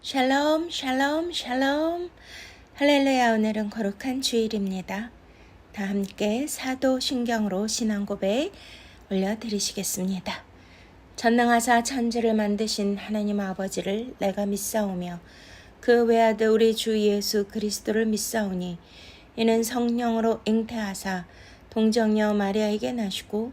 샬롬, 샬롬, 샬롬. 할렐루야, 오늘은 거룩한 주일입니다. 다 함께 사도신경으로 신앙고백 올려드리시겠습니다. 전능하사 천지를 만드신 하나님 아버지를 내가 믿사오며 그 외아들 우리 주 예수 그리스도를 믿사오니 이는 성령으로 잉태하사 동정녀 마리아에게 나시고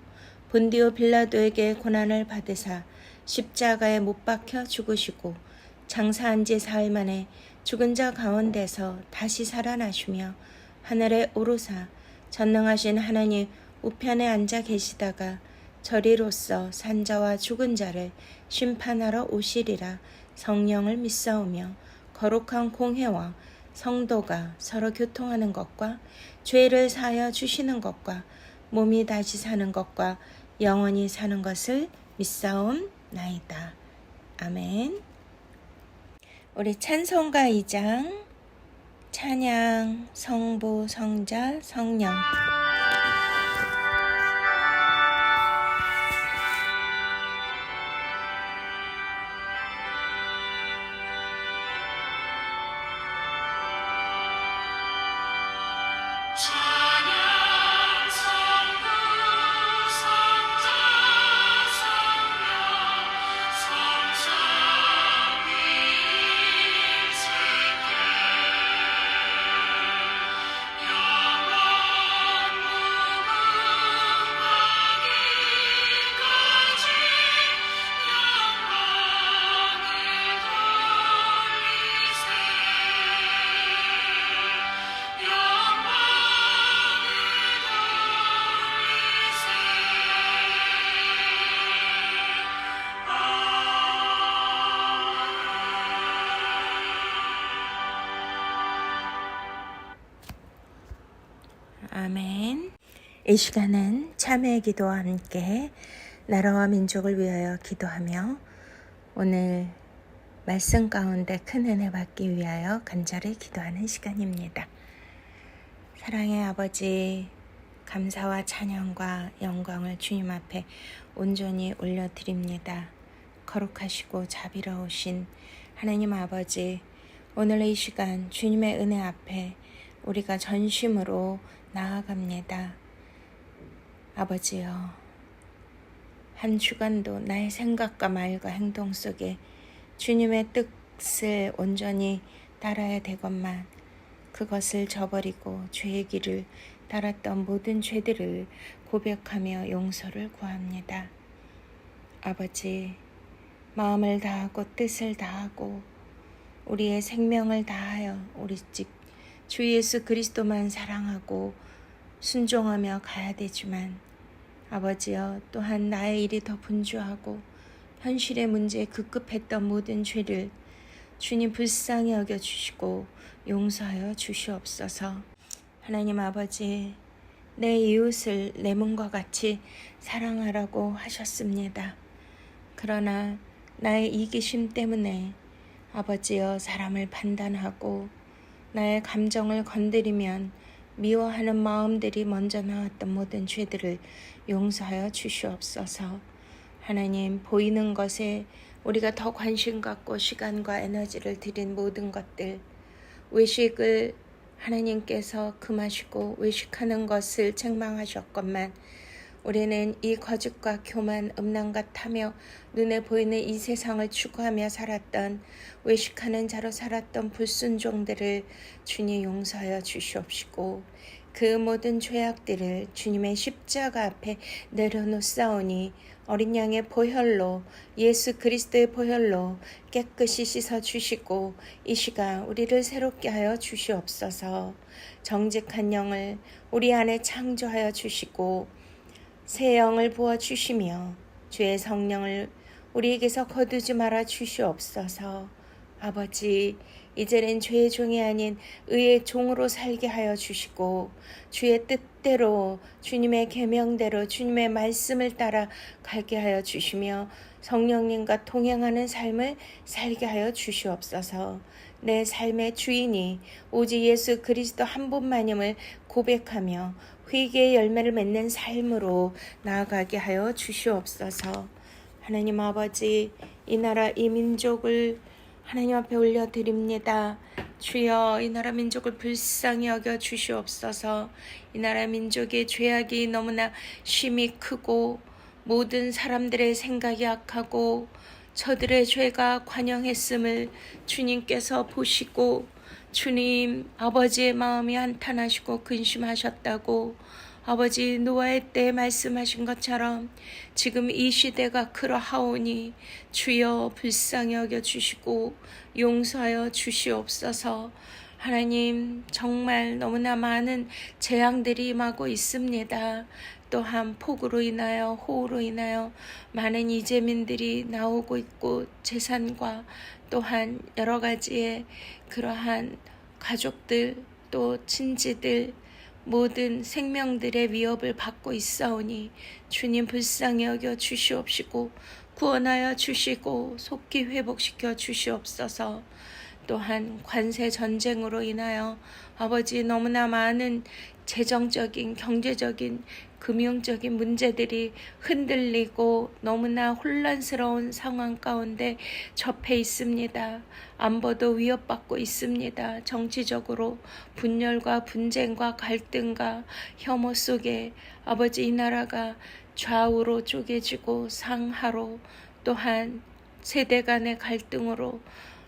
본디오 빌라도에게 고난을 받으사 십자가에 못 박혀 죽으시고 장사한 지 사흘 만에 죽은 자 가운데서 다시 살아나시며 하늘에 오르사 전능하신 하나님 우편에 앉아 계시다가 저리로서 산자와 죽은 자를 심판하러 오시리라. 성령을 믿사오며 거룩한 공회와 성도가 서로 교통하는 것과 죄를 사하여 주시는 것과 몸이 다시 사는 것과 영원히 사는 것을 믿사옵나이다. 아멘. 우리 찬송가 2장 찬양 성부 성자 성령. 아멘. 이 시간은 참회의 기도와 함께 나라와 민족을 위하여 기도하며 오늘 말씀 가운데 큰 은혜 받기 위하여 간절히 기도하는 시간입니다. 사랑의 아버지, 감사와 찬양과 영광을 주님 앞에 온전히 올려드립니다. 거룩하시고 자비로우신 하나님 아버지, 오늘 이 시간 주님의 은혜 앞에 우리가 전심으로 나아갑니다. 아버지여, 한 주간도 나의 생각과 말과 행동 속에 주님의 뜻을 온전히 따라야 되건만 그것을 저버리고 죄의 길을 따랐던 모든 죄들을 고백하며 용서를 구합니다. 아버지, 마음을 다하고 뜻을 다하고 우리의 생명을 다하여 우리 주 예수 그리스도만 사랑하고 순종하며 가야 되지만 아버지여, 또한 나의 일이 더 분주하고 현실의 문제에 급급했던 모든 죄를 주님 불쌍히 여겨주시고 용서하여 주시옵소서. 하나님 아버지, 내 이웃을 내 몸과 같이 사랑하라고 하셨습니다. 그러나 나의 이기심 때문에 아버지여 사람을 판단하고 나의 감정을 건드리면 미워하는 마음들이 먼저 나왔던 모든 죄들을 용서하여 주시옵소서. 하나님, 보이는 것에 우리가 더 관심 갖고 시간과 에너지를 들인 모든 것들, 외식을 하나님께서 금하시고 외식하는 것을 책망하셨건만 우리는 이 거짓과 교만, 음란과 탐욕, 눈에 보이는 이 세상을 추구하며 살았던, 외식하는 자로 살았던 불순종들을 주님 용서하여 주시옵시고 그 모든 죄악들을 주님의 십자가 앞에 내려놓사오니 어린 양의 보혈로, 예수 그리스도의 보혈로 깨끗이 씻어주시고 이 시간 우리를 새롭게 하여 주시옵소서. 정직한 영을 우리 안에 창조하여 주시고 새 영을 부어주시며 주의 성령을 우리에게서 거두지 말아 주시옵소서. 아버지, 이제는 죄의 종이 아닌 의의 종으로 살게 하여 주시고 주의 뜻대로, 주님의 계명대로, 주님의 말씀을 따라 가게 하여 주시며 성령님과 동행하는 삶을 살게 하여 주시옵소서. 내 삶의 주인이 오직 예수 그리스도 한 분만임을 고백하며 회개의 열매를 맺는 삶으로 나아가게 하여 주시옵소서. 하나님 아버지, 이 나라 이 민족을 하나님 앞에 올려드립니다. 주여, 이 나라 민족을 불쌍히 여겨 주시옵소서. 이 나라 민족의 죄악이 너무나 심히 크고 모든 사람들의 생각이 악하고 저들의 죄가 관영했음을 주님께서 보시고 주님 아버지의 마음이 한탄하시고 근심하셨다고 아버지 노아의 때 말씀하신 것처럼 지금 이 시대가 그러하오니 주여 불쌍히 여겨 주시고 용서하여 주시옵소서. 하나님, 정말 너무나 많은 재앙들이 임하고 있습니다. 또한 폭우로 인하여 호우로 인하여 많은 이재민들이 나오고 있고 재산과 또한 여러 가지의 그러한 가족들 또 친지들 모든 생명들의 위협을 받고 있사오니 주님 불쌍히 여겨 주시옵시고 구원하여 주시고 속히 회복시켜 주시옵소서. 또한 관세 전쟁으로 인하여 아버지 너무나 많은 재정적인 경제적인 금융적인 문제들이 흔들리고 너무나 혼란스러운 상황 가운데 접해 있습니다. 안보도 위협받고 있습니다. 정치적으로 분열과 분쟁과 갈등과 혐오 속에 아버지 이 나라가 좌우로 쪼개지고 상하로 또한 세대 간의 갈등으로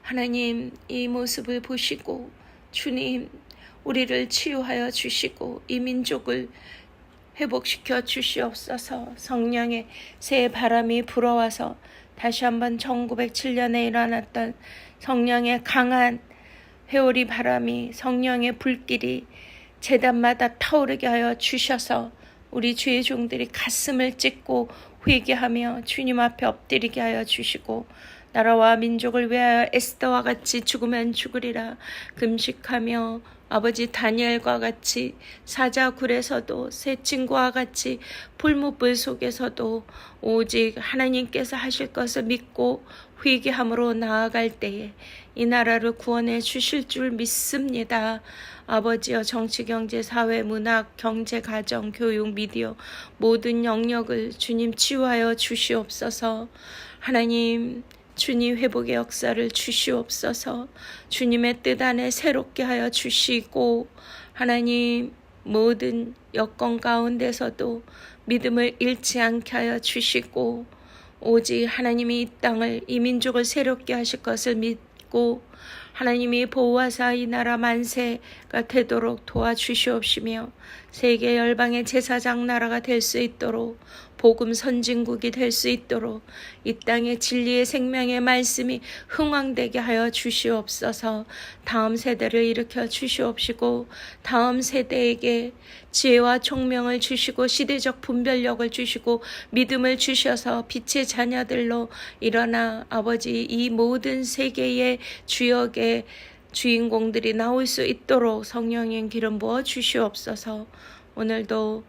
하나님 이 모습을 보시고 주님 우리를 치유하여 주시고 이 민족을 회복시켜 주시옵소서. 성령의 새 바람이 불어와서 다시 한번 1907년에 일어났던 성령의 강한 회오리 바람이 성령의 불길이 제단마다 타오르게 하여 주셔서 우리 주의 종들이 가슴을 찢고 회개하며 주님 앞에 엎드리게 하여 주시고 나라와 민족을 위하여 에스더와 같이 죽으면 죽으리라 금식하며 아버지 다니엘과 같이 사자굴에서도 새 친구와 같이 풀무불 속에서도 오직 하나님께서 하실 것을 믿고 회개함으로 나아갈 때에 이 나라를 구원해 주실 줄 믿습니다. 아버지여 정치, 경제, 사회, 문학, 경제, 가정, 교육, 미디어 모든 영역을 주님 치유하여 주시옵소서. 하나님 주님 회복의 역사를 주시옵소서. 주님의 뜻 안에 새롭게 하여 주시고 하나님 모든 여건 가운데서도 믿음을 잃지 않게 하여 주시고 오직 하나님이 이 땅을 이 민족을 새롭게 하실 것을 믿고 하나님이 보호하사 이 나라 만세가 되도록 도와주시옵시며 세계 열방의 제사장 나라가 될 수 있도록 복음 선진국이 될 수 있도록 이 땅의 진리의 생명의 말씀이 흥왕되게 하여 주시옵소서. 다음 세대를 일으켜 주시옵시고 다음 세대에게 지혜와 총명을 주시고 시대적 분별력을 주시고 믿음을 주셔서 빛의 자녀들로 일어나 아버지 이 모든 세계의 주역의 주인공들이 나올 수 있도록 성령의 기름 부어 주시옵소서. 오늘도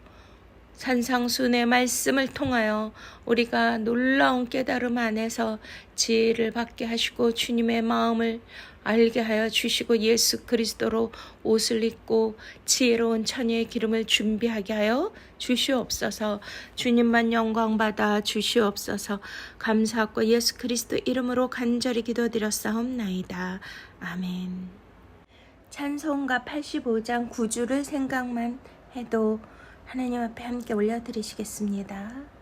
산상순의 말씀을 통하여 우리가 놀라운 깨달음 안에서 지혜를 받게 하시고 주님의 마음을 알게 하여 주시고 예수 그리스도로 옷을 입고 지혜로운 처녀의 기름을 준비하게 하여 주시옵소서. 주님만 영광받아 주시옵소서. 감사하고 예수 그리스도 이름으로 간절히 기도드렸사옵나이다. 아멘. 찬송가 85장 9주를 생각만 해도 하나님 앞에 함께 올려드리시겠습니다.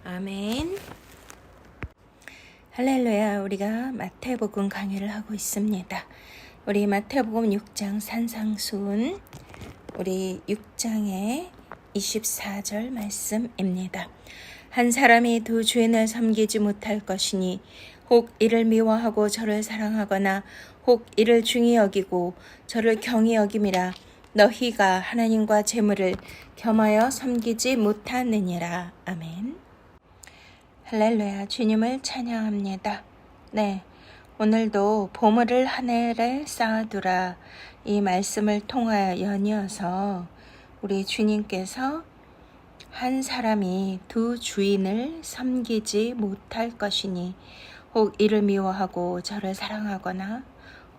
아멘. 할렐루야. 우리가 마태복음 강의를 하고 있습니다. 우리 마태복음 6장 산상수훈 우리 6장의 24절 말씀입니다. 한 사람이 두 주인을 섬기지 못할 것이니 혹 이를 미워하고 저를 사랑하거나 혹 이를 중히 여기고 저를 경히 여김이라. 너희가 하나님과 재물을 겸하여 섬기지 못하느니라. 아멘. 할렐루야. 주님을 찬양합니다. 네, 오늘도 보물을 하늘에 쌓아두라 이 말씀을 통하여 연이어서 우리 주님께서 한 사람이 두 주인을 섬기지 못할 것이니 혹 이를 미워하고 저를 사랑하거나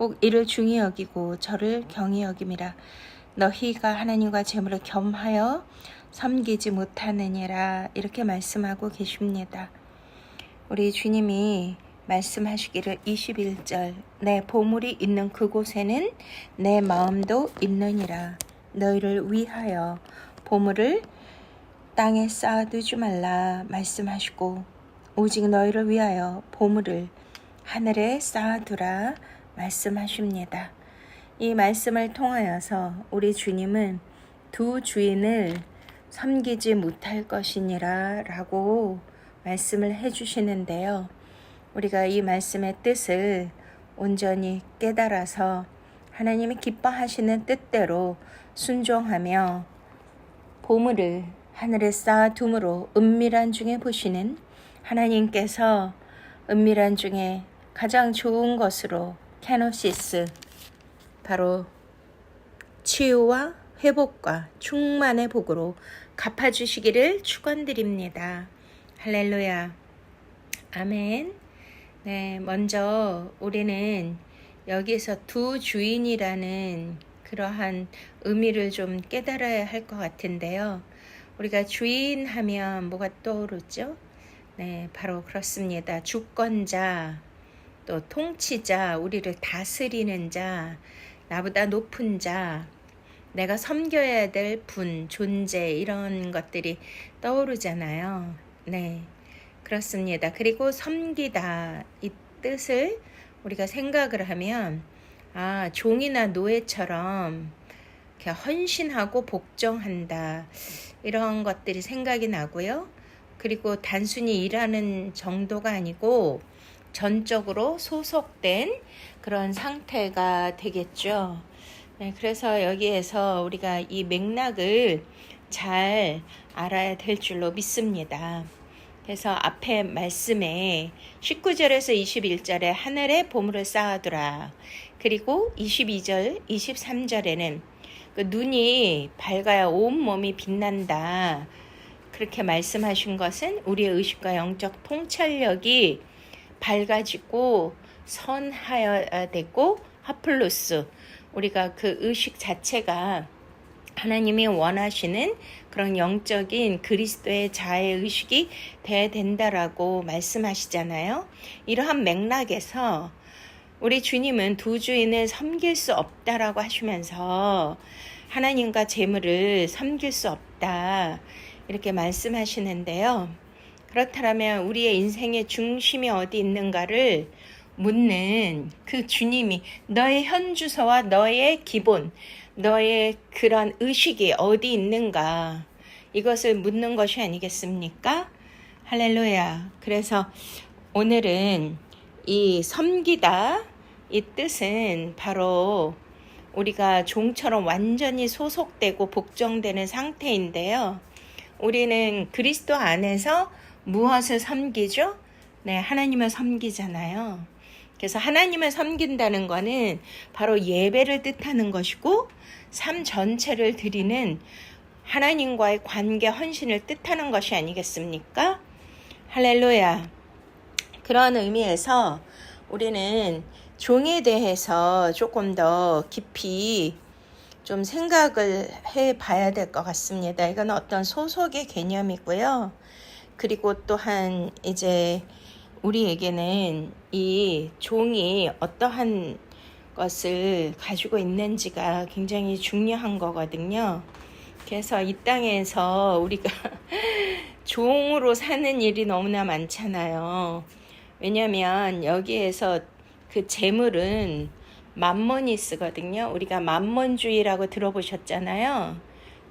혹 이를 중히 여기고 저를 경히 여김이라. 너희가 하나님과 재물을 겸하여 섬기지 못하느니라. 이렇게 말씀하고 계십니다. 우리 주님이 말씀하시기를 21절 내 보물이 있는 그곳에는 내 마음도 있느니라. 너희를 위하여 보물을 땅에 쌓아두지 말라 말씀하시고 오직 너희를 위하여 보물을 하늘에 쌓아두라 말씀하십니다. 이 말씀을 통하여서 우리 주님은 두 주인을 섬기지 못할 것이니라 라고 말씀을 해주시는데요. 우리가 이 말씀의 뜻을 온전히 깨달아서 하나님이 기뻐하시는 뜻대로 순종하며 보물을 하늘에 쌓아둠으로 은밀한 중에 보시는 하나님께서 은밀한 중에 가장 좋은 것으로 케노시스 바로 치유와 회복과 충만의 복으로 갚아주시기를 축원드립니다. 할렐루야. 아멘. 네, 먼저 우리는 여기서 두 주인이라는 그러한 의미를 좀 깨달아야 할 것 같은데요. 우리가 주인 하면 뭐가 떠오르죠? 네, 바로 그렇습니다. 주권자, 또 통치자, 우리를 다스리는 자, 나보다 높은 자, 내가 섬겨야 될 분, 존재 이런 것들이 떠오르잖아요. 네, 그렇습니다. 그리고 섬기다 이 뜻을 우리가 생각을 하면 종이나 노예처럼 이렇게 헌신하고 복종한다 이런 것들이 생각이 나고요. 그리고 단순히 일하는 정도가 아니고 전적으로 소속된 그런 상태가 되겠죠. 네, 그래서 여기에서 우리가 이 맥락을 잘 알아야 될 줄로 믿습니다. 그래서 앞에 말씀에 19절에서 21절에 하늘에 보물을 쌓아두라. 그리고 22절, 23절에는 그 눈이 밝아야 온몸이 빛난다. 그렇게 말씀하신 것은 우리의 의식과 영적 통찰력이 밝아지고 선하여야 되고 하플로스 우리가 그 의식 자체가 하나님이 원하시는 그런 영적인 그리스도의 자의 의식이 돼야 된다라고 말씀하시잖아요. 이러한 맥락에서 우리 주님은 두 주인을 섬길 수 없다라고 하시면서 하나님과 재물을 섬길 수 없다 이렇게 말씀하시는데요. 그렇다면 우리의 인생의 중심이 어디 있는가를 묻는 그 주님이 너의 현주소와 너의 기본, 너의 그런 의식이 어디 있는가 이것을 묻는 것이 아니겠습니까? 할렐루야. 그래서 오늘은 이 섬기다 이 뜻은 바로 우리가 종처럼 완전히 소속되고 복종되는 상태인데요. 우리는 그리스도 안에서 무엇을 섬기죠? 네, 하나님을 섬기잖아요. 그래서 하나님을 섬긴다는 것은 바로 예배를 뜻하는 것이고 삶 전체를 드리는 하나님과의 관계 헌신을 뜻하는 것이 아니겠습니까? 할렐루야. 그런 의미에서 우리는 종에 대해서 조금 더 깊이 좀 생각을 해봐야 될 것 같습니다. 이건 어떤 소속의 개념이고요. 그리고 또한 이제 우리에게는 이 종이 어떠한 것을 가지고 있는지가 굉장히 중요한 거거든요. 그래서 이 땅에서 우리가 종으로 사는 일이 너무나 많잖아요. 왜냐면 여기에서 그 재물은 맘모니스거든요. 우리가 맘몬주의라고 들어보셨잖아요.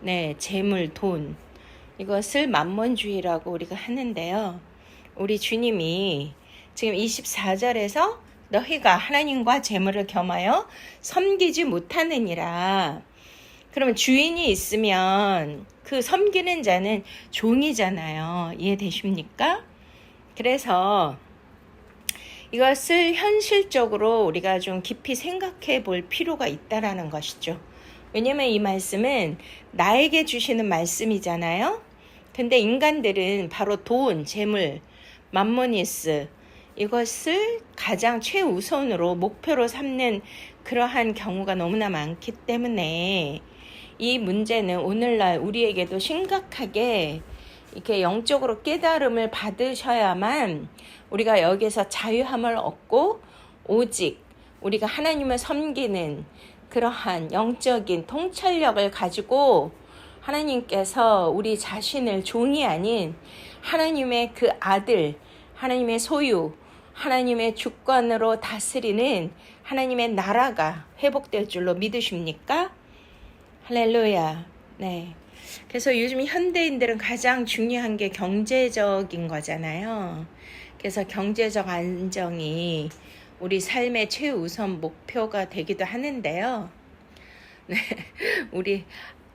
네, 재물, 돈. 이것을 맘몬주의라고 우리가 하는데요. 우리 주님이 지금 24절에서 너희가 하나님과 재물을 겸하여 섬기지 못하느니라. 그러면 주인이 있으면 그 섬기는 자는 종이잖아요. 이해되십니까? 그래서 이것을 현실적으로 우리가 좀 깊이 생각해 볼 필요가 있다라는 것이죠. 왜냐면 이 말씀은 나에게 주시는 말씀이잖아요. 근데 인간들은 바로 돈, 재물, 맘모니스 이것을 가장 최우선으로 목표로 삼는 그러한 경우가 너무나 많기 때문에 이 문제는 오늘날 우리에게도 심각하게 이렇게 영적으로 깨달음을 받으셔야만 우리가 여기서 자유함을 얻고 오직 우리가 하나님을 섬기는 그러한 영적인 통찰력을 가지고 하나님께서 우리 자신을 종이 아닌 하나님의 그 아들, 하나님의 소유, 하나님의 주권으로 다스리는 하나님의 나라가 회복될 줄로 믿으십니까? 할렐루야. 네. 그래서 요즘 현대인들은 가장 중요한 게 경제적인 거잖아요. 그래서 경제적 안정이 우리 삶의 최우선 목표가 되기도 하는데요. 네. 우리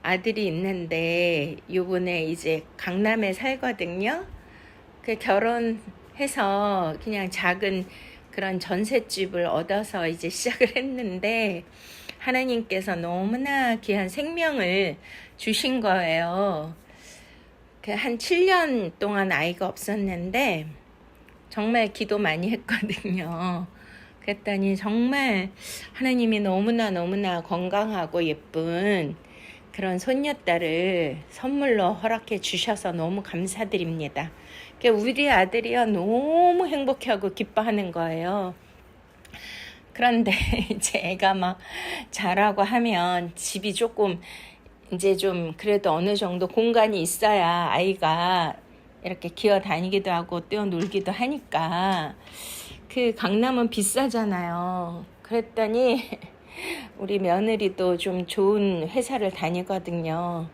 아들이 있는데 요번에 이제 강남에 살거든요. 그 결혼해서 그냥 작은 그런 전셋집을 얻어서 이제 시작을 했는데 하나님께서 너무나 귀한 생명을 주신 거예요. 한 7년 동안 아이가 없었는데 정말 기도 많이 했거든요. 그랬더니 정말 하나님이 너무나 건강하고 예쁜 그런 손녀딸을 선물로 허락해 주셔서 너무 감사드립니다. 우리 아들이요 너무 행복해하고 기뻐하는 거예요. 그런데 이제 애가 막 자라고 하면 집이 조금 이제 좀 그래도 어느 정도 공간이 있어야 아이가 이렇게 기어 다니기도 하고 뛰어놀기도 하니까 그 강남은 비싸잖아요. 그랬더니 우리 며느리도 좀 좋은 회사를 다니거든요.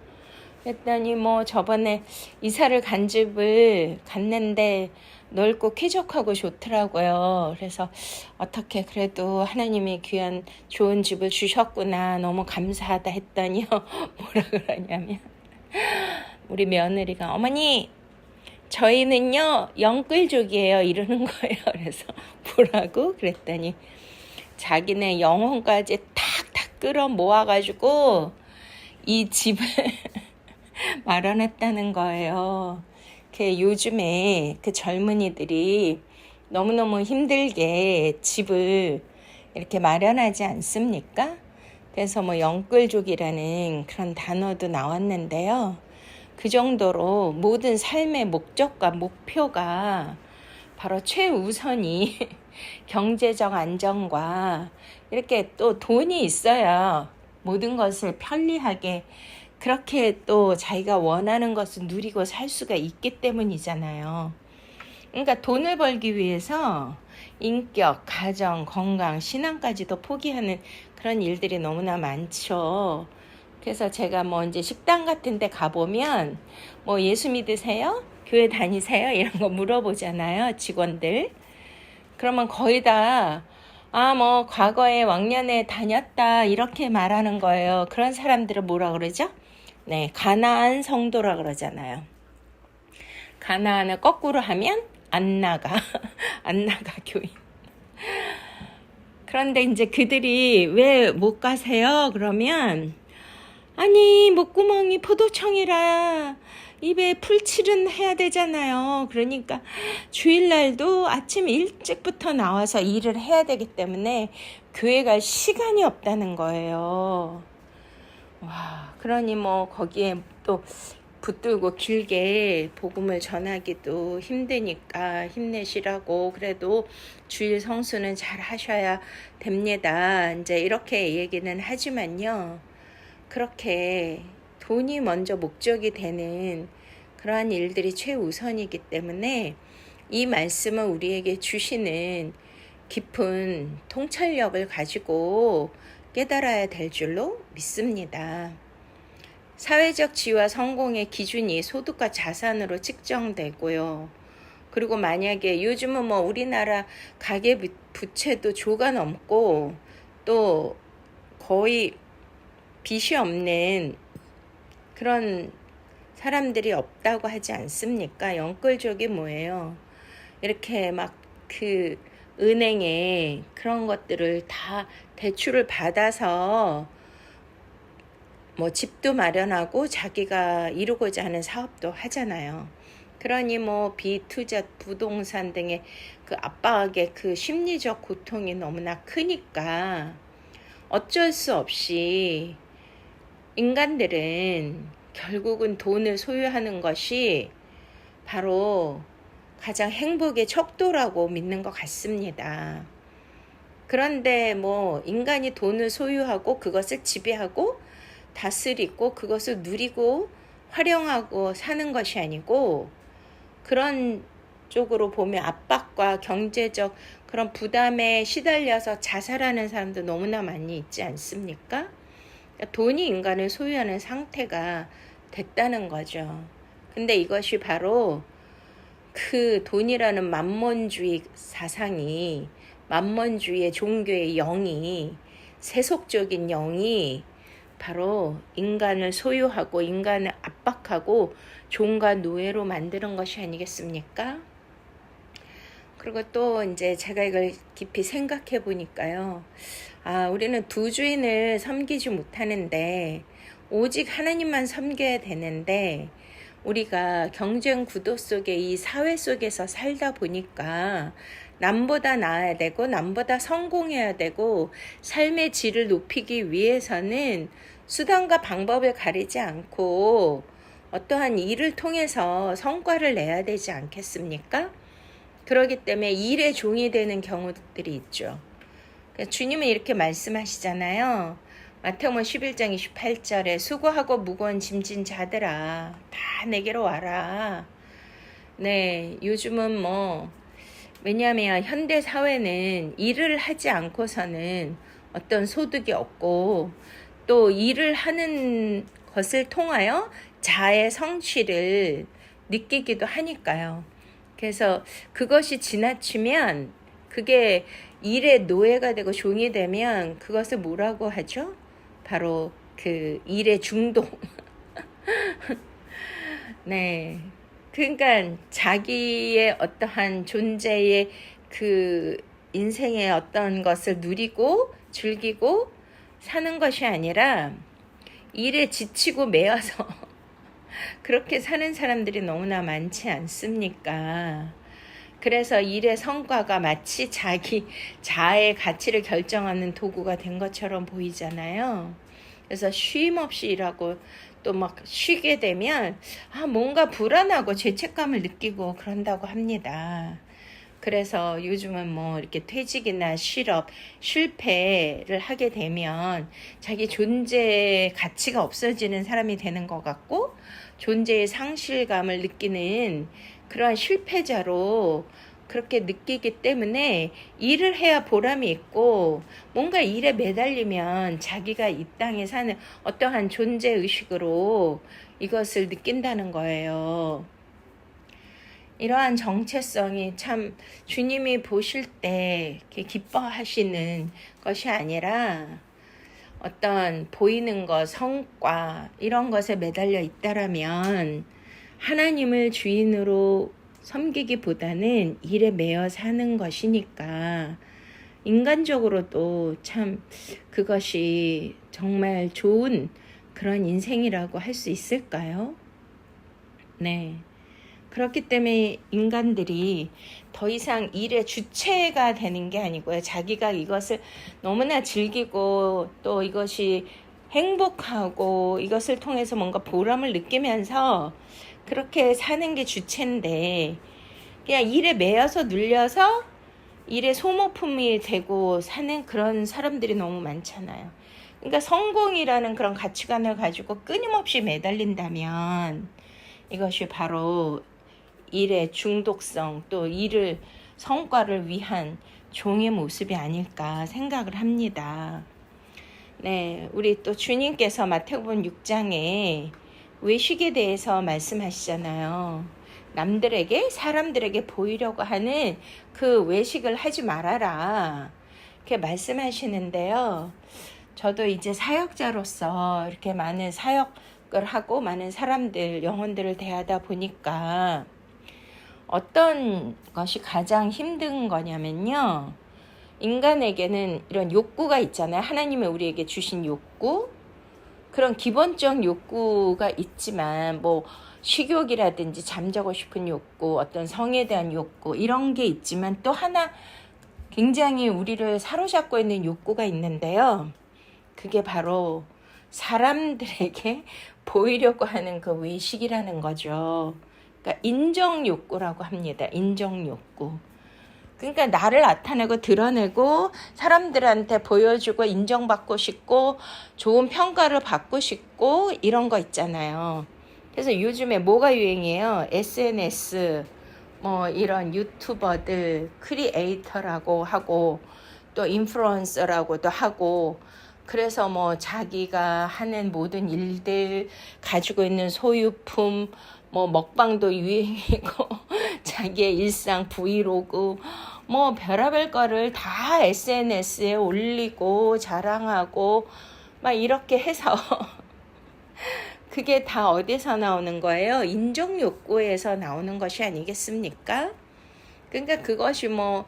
그랬더니 뭐 저번에 이사를 간 집을 갔는데 넓고 쾌적하고 좋더라고요. 그래서 어떻게 그래도 하나님이 귀한 좋은 집을 주셨구나 너무 감사하다 했더니요. 뭐라 그러냐면 우리 며느리가 어머니 저희는요 영끌족이에요 이러는 거예요. 그래서 뭐라고? 그랬더니 자기네 영혼까지 탁탁 끌어 모아가지고 이 집을 마련했다는 거예요. 요즘에 그 젊은이들이 너무너무 힘들게 집을 이렇게 마련하지 않습니까? 그래서 뭐 영끌족이라는 그런 단어도 나왔는데요. 그 정도로 모든 삶의 목적과 목표가 바로 최우선이 경제적 안정과 이렇게 또 돈이 있어야 모든 것을 편리하게 그렇게 또 자기가 원하는 것을 누리고 살 수가 있기 때문이잖아요. 그러니까 돈을 벌기 위해서 인격, 가정, 건강, 신앙까지도 포기하는 그런 일들이 너무나 많죠. 그래서 제가 뭐 이제 식당 같은 데 가보면 뭐 예수 믿으세요? 교회 다니세요? 이런 거 물어보잖아요. 직원들. 그러면 거의 다 뭐 과거에 왕년에 다녔다 이렇게 말하는 거예요. 그런 사람들은 뭐라 그러죠? 네, 가나안 성도라 그러잖아요. 가나안을 거꾸로 하면 안 나가 교인. 그런데 이제 그들이 왜 못 가세요? 그러면 아니 목구멍이 포도청이라 입에 풀칠은 해야 되잖아요. 그러니까 주일날도 아침 일찍부터 나와서 일을 해야 되기 때문에 교회 갈 시간이 없다는 거예요. 와, 그러니 뭐 거기에 또 붙들고 길게 복음을 전하기도 힘드니까 힘내시라고 그래도 주일 성수는 잘 하셔야 됩니다. 이제 이렇게 얘기는 하지만요. 그렇게 돈이 먼저 목적이 되는 그러한 일들이 최우선이기 때문에 이 말씀을 우리에게 주시는 깊은 통찰력을 가지고 깨달아야 될 줄로 믿습니다. 사회적 지위와 성공의 기준이 소득과 자산으로 측정되고요. 그리고 만약에 요즘은 뭐 우리나라 가계 부채도 조가 넘고 또 거의 빚이 없는 그런 사람들이 없다고 하지 않습니까? 영끌족이 뭐예요? 이렇게 막 그 은행에 그런 것들을 다 대출을 받아서 뭐 집도 마련하고 자기가 이루고자 하는 사업도 하잖아요. 그러니 뭐 비투자 부동산 등의 그 압박의 그 심리적 고통이 너무나 크니까 어쩔 수 없이 인간들은 결국은 돈을 소유하는 것이 바로 가장 행복의 척도라고 믿는 것 같습니다. 그런데 뭐 인간이 돈을 소유하고 그것을 지배하고 다스리고 그것을 누리고 활용하고 사는 것이 아니고 그런 쪽으로 보면 압박과 경제적 그런 부담에 시달려서 자살하는 사람도 너무나 많이 있지 않습니까? 돈이 인간을 소유하는 상태가 됐다는 거죠. 근데 이것이 바로 그 돈이라는 만몬주의 사상이, 만몬주의의 종교의 영이, 세속적인 영이 바로 인간을 소유하고 인간을 압박하고 종과 노예로 만드는 것이 아니겠습니까? 그리고 또 이제 제가 이걸 깊이 생각해 보니까요. 우리는 두 주인을 섬기지 못하는데 오직 하나님만 섬겨야 되는데 우리가 경쟁 구도 속에 이 사회 속에서 살다 보니까 남보다 나아야 되고 남보다 성공해야 되고 삶의 질을 높이기 위해서는 수단과 방법을 가리지 않고 어떠한 일을 통해서 성과를 내야 되지 않겠습니까? 그렇기 때문에 일의 종이 되는 경우들이 있죠. 주님은 이렇게 말씀하시잖아요. 마태복음 11장 28절에 수고하고 무거운 짐진 자들아 다 내게로 와라. 네, 요즘은 뭐 왜냐하면 현대 사회는 일을 하지 않고서는 어떤 소득이 없고 또 일을 하는 것을 통하여 자의 성취를 느끼기도 하니까요. 그래서 그것이 지나치면 그게 일의 노예가 되고 종이 되면 그것을 뭐라고 하죠? 바로 그 일의 중독. 네. 그러니까 자기의 어떠한 존재의 그 인생의 어떤 것을 누리고 즐기고 사는 것이 아니라 일에 지치고 매여서 그렇게 사는 사람들이 너무나 많지 않습니까? 그래서 일의 성과가 마치 자기 자아의 가치를 결정하는 도구가 된 것처럼 보이잖아요. 그래서 쉼 없이 일하고 또 막 쉬게 되면 뭔가 불안하고 죄책감을 느끼고 그런다고 합니다. 그래서 요즘은 뭐 이렇게 퇴직이나 실업, 실패를 하게 되면 자기 존재의 가치가 없어지는 사람이 되는 것 같고 존재의 상실감을 느끼는 그러한 실패자로 그렇게 느끼기 때문에 일을 해야 보람이 있고 뭔가 일에 매달리면 자기가 이 땅에 사는 어떠한 존재의식으로 이것을 느낀다는 거예요. 이러한 정체성이 참 주님이 보실 때 기뻐하시는 것이 아니라 어떤 보이는 것, 성과 이런 것에 매달려 있다라면 하나님을 주인으로 섬기기보다는 일에 매여 사는 것이니까 인간적으로도 참 그것이 정말 좋은 그런 인생이라고 할 수 있을까요? 네. 그렇기 때문에 인간들이 더 이상 일의 주체가 되는 게 아니고요. 자기가 이것을 너무나 즐기고 또 이것이 행복하고 이것을 통해서 뭔가 보람을 느끼면서 그렇게 사는 게 주체인데 그냥 일에 매여서 눌려서 일의 소모품이 되고 사는 그런 사람들이 너무 많잖아요. 그러니까 성공이라는 그런 가치관을 가지고 끊임없이 매달린다면 이것이 바로 일의 중독성 또 일을 성과를 위한 종의 모습이 아닐까 생각을 합니다. 네, 우리 또 주님께서 마태복음 6장에 외식에 대해서 말씀하시잖아요. 남들에게 사람들에게 보이려고 하는 그 외식을 하지 말아라 이렇게 말씀하시는데요. 저도 이제 사역자로서 이렇게 많은 사역을 하고 많은 사람들 영혼들을 대하다 보니까 어떤 것이 가장 힘든 거냐면요, 인간에게는 이런 욕구가 있잖아요. 하나님이 우리에게 주신 욕구, 그런 기본적 욕구가 있지만 뭐 식욕이라든지 잠자고 싶은 욕구, 어떤 성에 대한 욕구 이런 게 있지만 또 하나 굉장히 우리를 사로잡고 있는 욕구가 있는데요. 그게 바로 사람들에게 보이려고 하는 그 외식이라는 거죠. 그러니까 인정 욕구라고 합니다. 인정 욕구. 그러니까 나를 나타내고 드러내고 사람들한테 보여주고 인정받고 싶고 좋은 평가를 받고 싶고 이런 거 있잖아요. 그래서 요즘에 뭐가 유행이에요? SNS, 뭐 이런 유튜버들, 크리에이터라고 하고 또 인플루언서라고도 하고, 그래서 뭐 자기가 하는 모든 일들, 가지고 있는 소유품, 뭐 먹방도 유행이고 자기의 일상 브이로그 뭐 별의별 거를 다 SNS에 올리고 자랑하고 막 이렇게 해서 그게 다 어디서 나오는 거예요? 인정 욕구에서 나오는 것이 아니겠습니까? 그러니까 그것이 뭐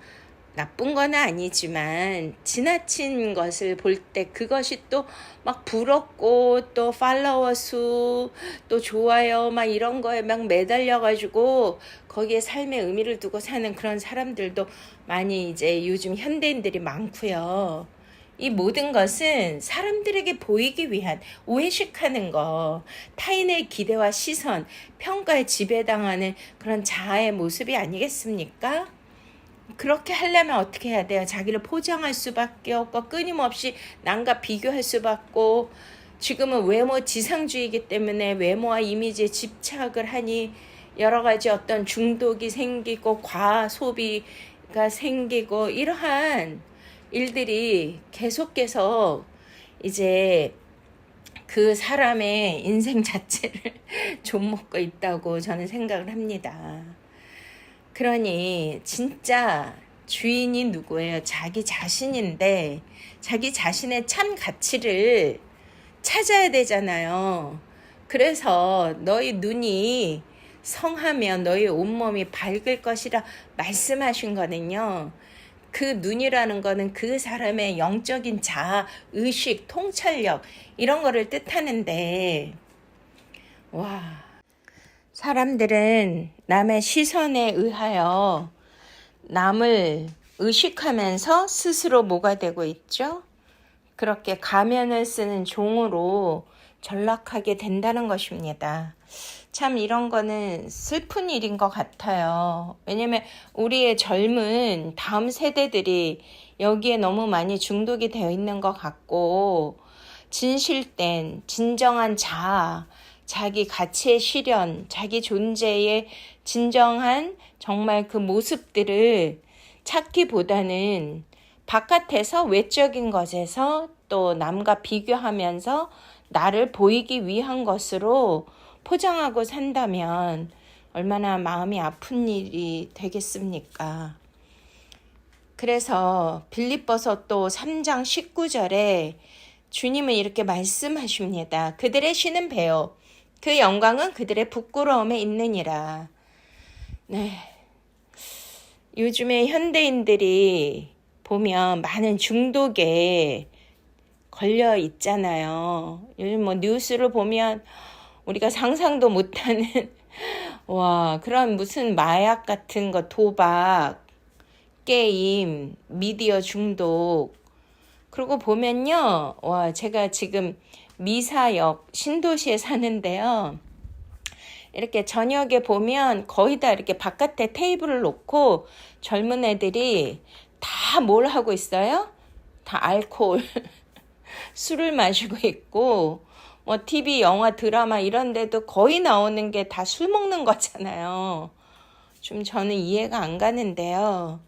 나쁜 건 아니지만 지나친 것을 볼 때 그것이 또 막 부럽고 또 팔로워 수, 또 좋아요 막 이런 거에 막 매달려가지고 거기에 삶의 의미를 두고 사는 그런 사람들도 많이 이제 요즘 현대인들이 많고요. 이 모든 것은 사람들에게 보이기 위한 외식하는 거, 타인의 기대와 시선, 평가에 지배당하는 그런 자아의 모습이 아니겠습니까? 그렇게 하려면 어떻게 해야 돼요? 자기를 포장할 수밖에 없고 끊임없이 남과 비교할 수밖에 없고, 지금은 외모 지상주의이기 때문에 외모와 이미지에 집착을 하니 여러 가지 어떤 중독이 생기고 과소비가 생기고 이러한 일들이 계속해서 이제 그 사람의 인생 자체를 좀먹고 있다고 저는 생각을 합니다. 그러니 진짜 주인이 누구예요? 자기 자신인데 자기 자신의 참 가치를 찾아야 되잖아요. 그래서 너희 눈이 성하면 너희 온몸이 밝을 것이라 말씀하신 거는요. 그 눈이라는 거는 그 사람의 영적인 자아, 의식, 통찰력 이런 거를 뜻하는데, 와, 사람들은 남의 시선에 의하여 남을 의식하면서 스스로 뭐가 되고 있죠? 그렇게 가면을 쓰는 종으로 전락하게 된다는 것입니다. 참 이런 거는 슬픈 일인 것 같아요. 왜냐면 우리의 젊은 다음 세대들이 여기에 너무 많이 중독이 되어 있는 것 같고, 진실된 진정한 자아, 자기 가치의 실현, 자기 존재의 진정한 정말 그 모습들을 찾기보다는 바깥에서 외적인 것에서 또 남과 비교하면서 나를 보이기 위한 것으로 포장하고 산다면 얼마나 마음이 아픈 일이 되겠습니까? 그래서 빌립보서 또 3장 19절에 주님은 이렇게 말씀하십니다. 그들의 신은 배요, 그 영광은 그들의 부끄러움에 있느니라. 네, 요즘에 현대인들이 보면 많은 중독에 걸려 있잖아요. 요즘 뭐 뉴스를 보면 우리가 상상도 못하는 와, 그런 무슨 마약 같은 거, 도박, 게임, 미디어 중독. 그러고 보면요, 와, 제가 지금 미사역 신도시에 사는데요. 이렇게 저녁에 보면 거의 다 이렇게 바깥에 테이블을 놓고 젊은 애들이 다 뭘 하고 있어요? 다 알코올, 술을 마시고 있고, 뭐 TV, 영화, 드라마 이런 데도 거의 나오는 게 다 술 먹는 거잖아요. 좀 저는 이해가 안 가는데요.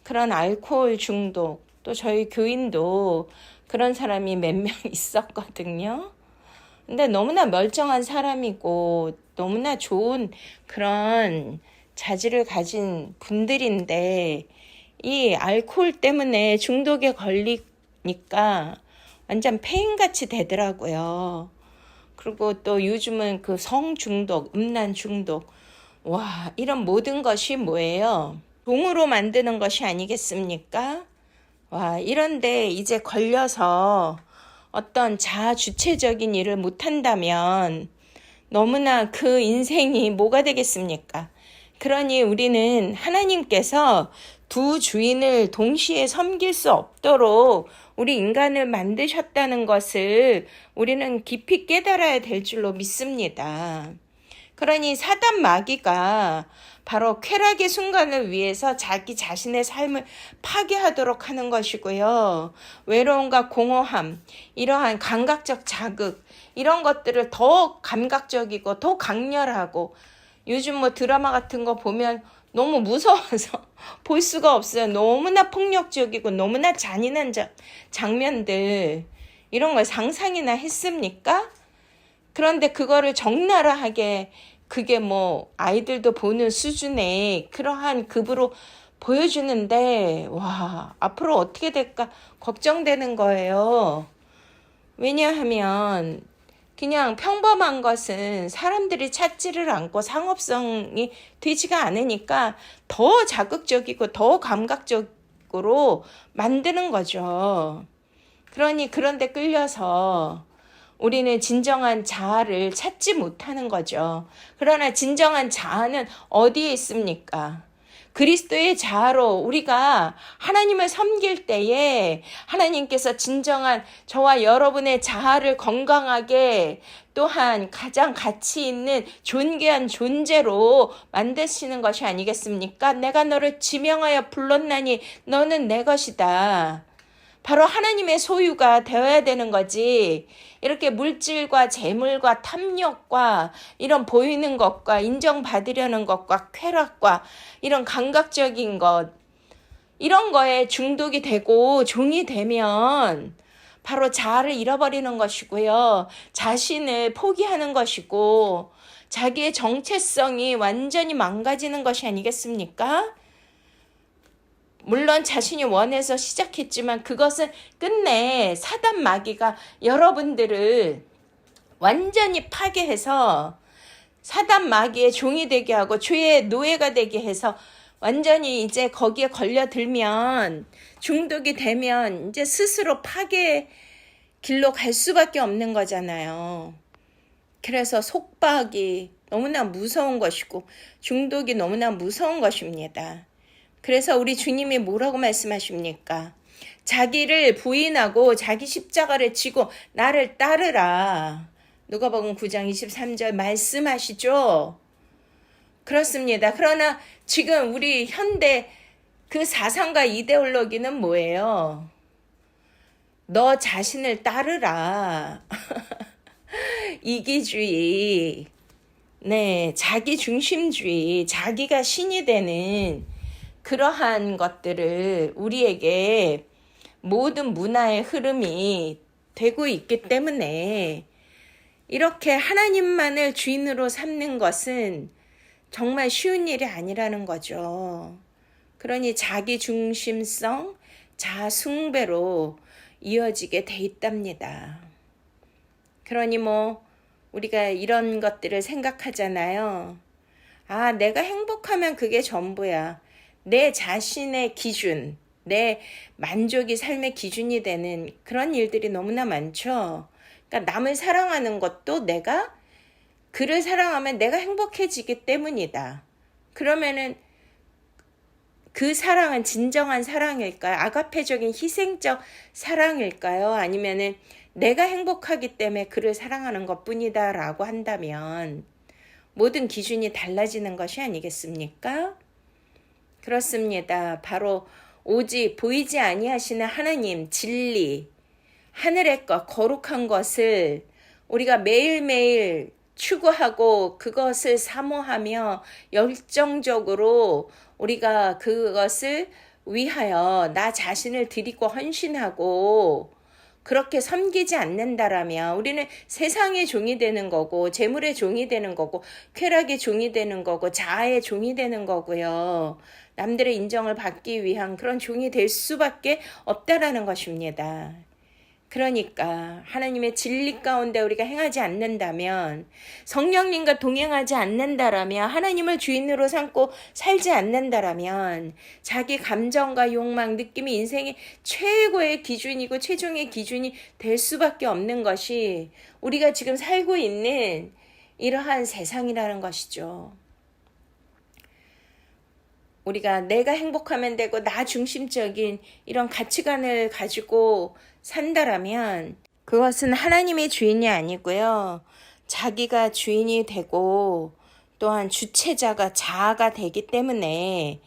그런 알코올 중독, 또 저희 교인도 그런 사람이 몇 명 있었거든요. 근데 너무나 멀쩡한 사람이고 너무나 좋은 그런 자질을 가진 분들인데 이 알코올 때문에 중독에 걸리니까 완전 폐인같이 되더라고요. 그리고 또 요즘은 그 성중독, 음란 중독, 와, 이런 모든 것이 뭐예요? 돈으로 만드는 것이 아니겠습니까? 와, 이런데 이제 걸려서 어떤 자주체적인 일을 못한다면 너무나 그 인생이 뭐가 되겠습니까? 그러니 우리는 하나님께서 두 주인을 동시에 섬길 수 없도록 우리 인간을 만드셨다는 것을 우리는 깊이 깨달아야 될 줄로 믿습니다. 그러니 사단 마귀가 바로 쾌락의 순간을 위해서 자기 자신의 삶을 파괴하도록 하는 것이고요. 외로움과 공허함, 이러한 감각적 자극, 이런 것들을 더 감각적이고 더 강렬하고 요즘 뭐 드라마 같은 거 보면 너무 무서워서 볼 수가 없어요. 너무나 폭력적이고 너무나 잔인한 장면들 이런 걸 상상이나 했습니까? 그런데 그거를 적나라하게 그게 뭐 아이들도 보는 수준의 그러한 급으로 보여주는데 와, 앞으로 어떻게 될까 걱정되는 거예요. 왜냐하면 그냥 평범한 것은 사람들이 찾지를 않고 상업성이 되지가 않으니까 더 자극적이고 더 감각적으로 만드는 거죠. 그러니 그런데 끌려서 우리는 진정한 자아를 찾지 못하는 거죠. 그러나 진정한 자아는 어디에 있습니까? 그리스도의 자아로 우리가 하나님을 섬길 때에 하나님께서 진정한 저와 여러분의 자아를 건강하게 또한 가장 가치 있는 존귀한 존재로 만드시는 것이 아니겠습니까? 내가 너를 지명하여 불렀나니 너는 내 것이다. 바로 하나님의 소유가 되어야 되는 거지. 이렇게 물질과 재물과 탐욕과 이런 보이는 것과 인정받으려는 것과 쾌락과 이런 감각적인 것, 이런 거에 중독이 되고 종이 되면 바로 자아를 잃어버리는 것이고요. 자신을 포기하는 것이고 자기의 정체성이 완전히 망가지는 것이 아니겠습니까? 물론 자신이 원해서 시작했지만 그것은 끝내 사단 마귀가 여러분들을 완전히 파괴해서 사단 마귀의 종이 되게 하고 죄의 노예가 되게 해서 완전히 이제 거기에 걸려들면 중독이 되면 이제 스스로 파괴의 길로 갈 수밖에 없는 거잖아요. 그래서 속박이 너무나 무서운 것이고 중독이 너무나 무서운 것입니다. 그래서 우리 주님이 뭐라고 말씀하십니까? 자기를 부인하고 자기 십자가를 지고 나를 따르라. 누가복음 9장 23절 말씀하시죠? 그렇습니다. 그러나 지금 우리 현대 그 사상과 이데올로기는 뭐예요? 너 자신을 따르라. 이기주의, 네, 자기 중심주의, 자기가 신이 되는 그러한 것들을 우리에게 모든 문화의 흐름이 되고 있기 때문에 이렇게 하나님만을 주인으로 삼는 것은 정말 쉬운 일이 아니라는 거죠. 그러니 자기 중심성, 자숭배로 이어지게 돼 있답니다. 그러니 뭐 우리가 이런 것들을 생각하잖아요. 아, 내가 행복하면 그게 전부야. 내 자신의 기준, 내 만족이 삶의 기준이 되는 그런 일들이 너무나 많죠. 그러니까 남을 사랑하는 것도 내가 그를 사랑하면 내가 행복해지기 때문이다. 그러면은 그 사랑은 진정한 사랑일까요? 아가페적인 희생적 사랑일까요? 아니면은 내가 행복하기 때문에 그를 사랑하는 것뿐이다 라고 한다면 모든 기준이 달라지는 것이 아니겠습니까? 그렇습니다. 바로 오직 보이지 아니하시는 하나님 진리, 하늘의 것, 거룩한 것을 우리가 매일매일 추구하고 그것을 사모하며 열정적으로 우리가 그것을 위하여 나 자신을 드리고 헌신하고 그렇게 섬기지 않는다라면 우리는 세상의 종이 되는 거고 재물의 종이 되는 거고 쾌락의 종이 되는 거고 자아의 종이 되는 거고요. 남들의 인정을 받기 위한 그런 종이 될 수밖에 없다라는 것입니다. 그러니까 하나님의 진리 가운데 우리가 행하지 않는다면, 성령님과 동행하지 않는다라면, 하나님을 주인으로 삼고 살지 않는다라면 자기 감정과 욕망, 느낌이 인생의 최고의 기준이고 최종의 기준이 될 수밖에 없는 것이 우리가 지금 살고 있는 이러한 세상이라는 것이죠. 우리가 내가 행복하면 되고 나 중심적인 이런 가치관을 가지고 산다라면 그것은 하나님의 주인이 아니고요. 자기가 주인이 되고 또한 주체자가 자아가 되기 때문에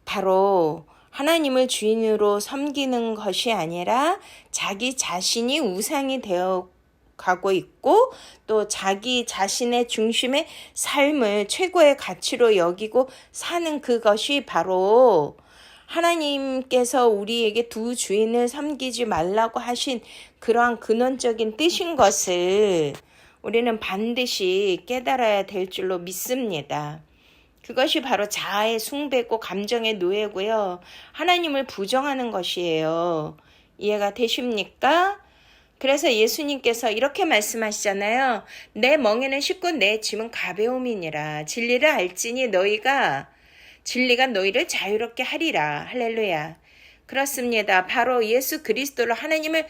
바로 하나님을 주인으로 섬기는 것이 아니라 자기 자신이 우상이 되어 가고 있고 또 자기 자신의 중심의 삶을 최고의 가치로 여기고 사는 그것이 바로 하나님께서 우리에게 두 주인을 섬기지 말라고 하신 그러한 근원적인 뜻인 것을 우리는 반드시 깨달아야 될 줄로 믿습니다. 그것이 바로 자아의 숭배고 감정의 노예고요. 하나님을 부정하는 것이에요. 이해가 되십니까? 그래서 예수님께서 이렇게 말씀하시잖아요. 내 멍에는 쉽고 내 짐은 가벼움이니라. 진리를 알지니 진리가 너희를 자유롭게 하리라. 할렐루야. 그렇습니다. 바로 예수 그리스도로 하나님을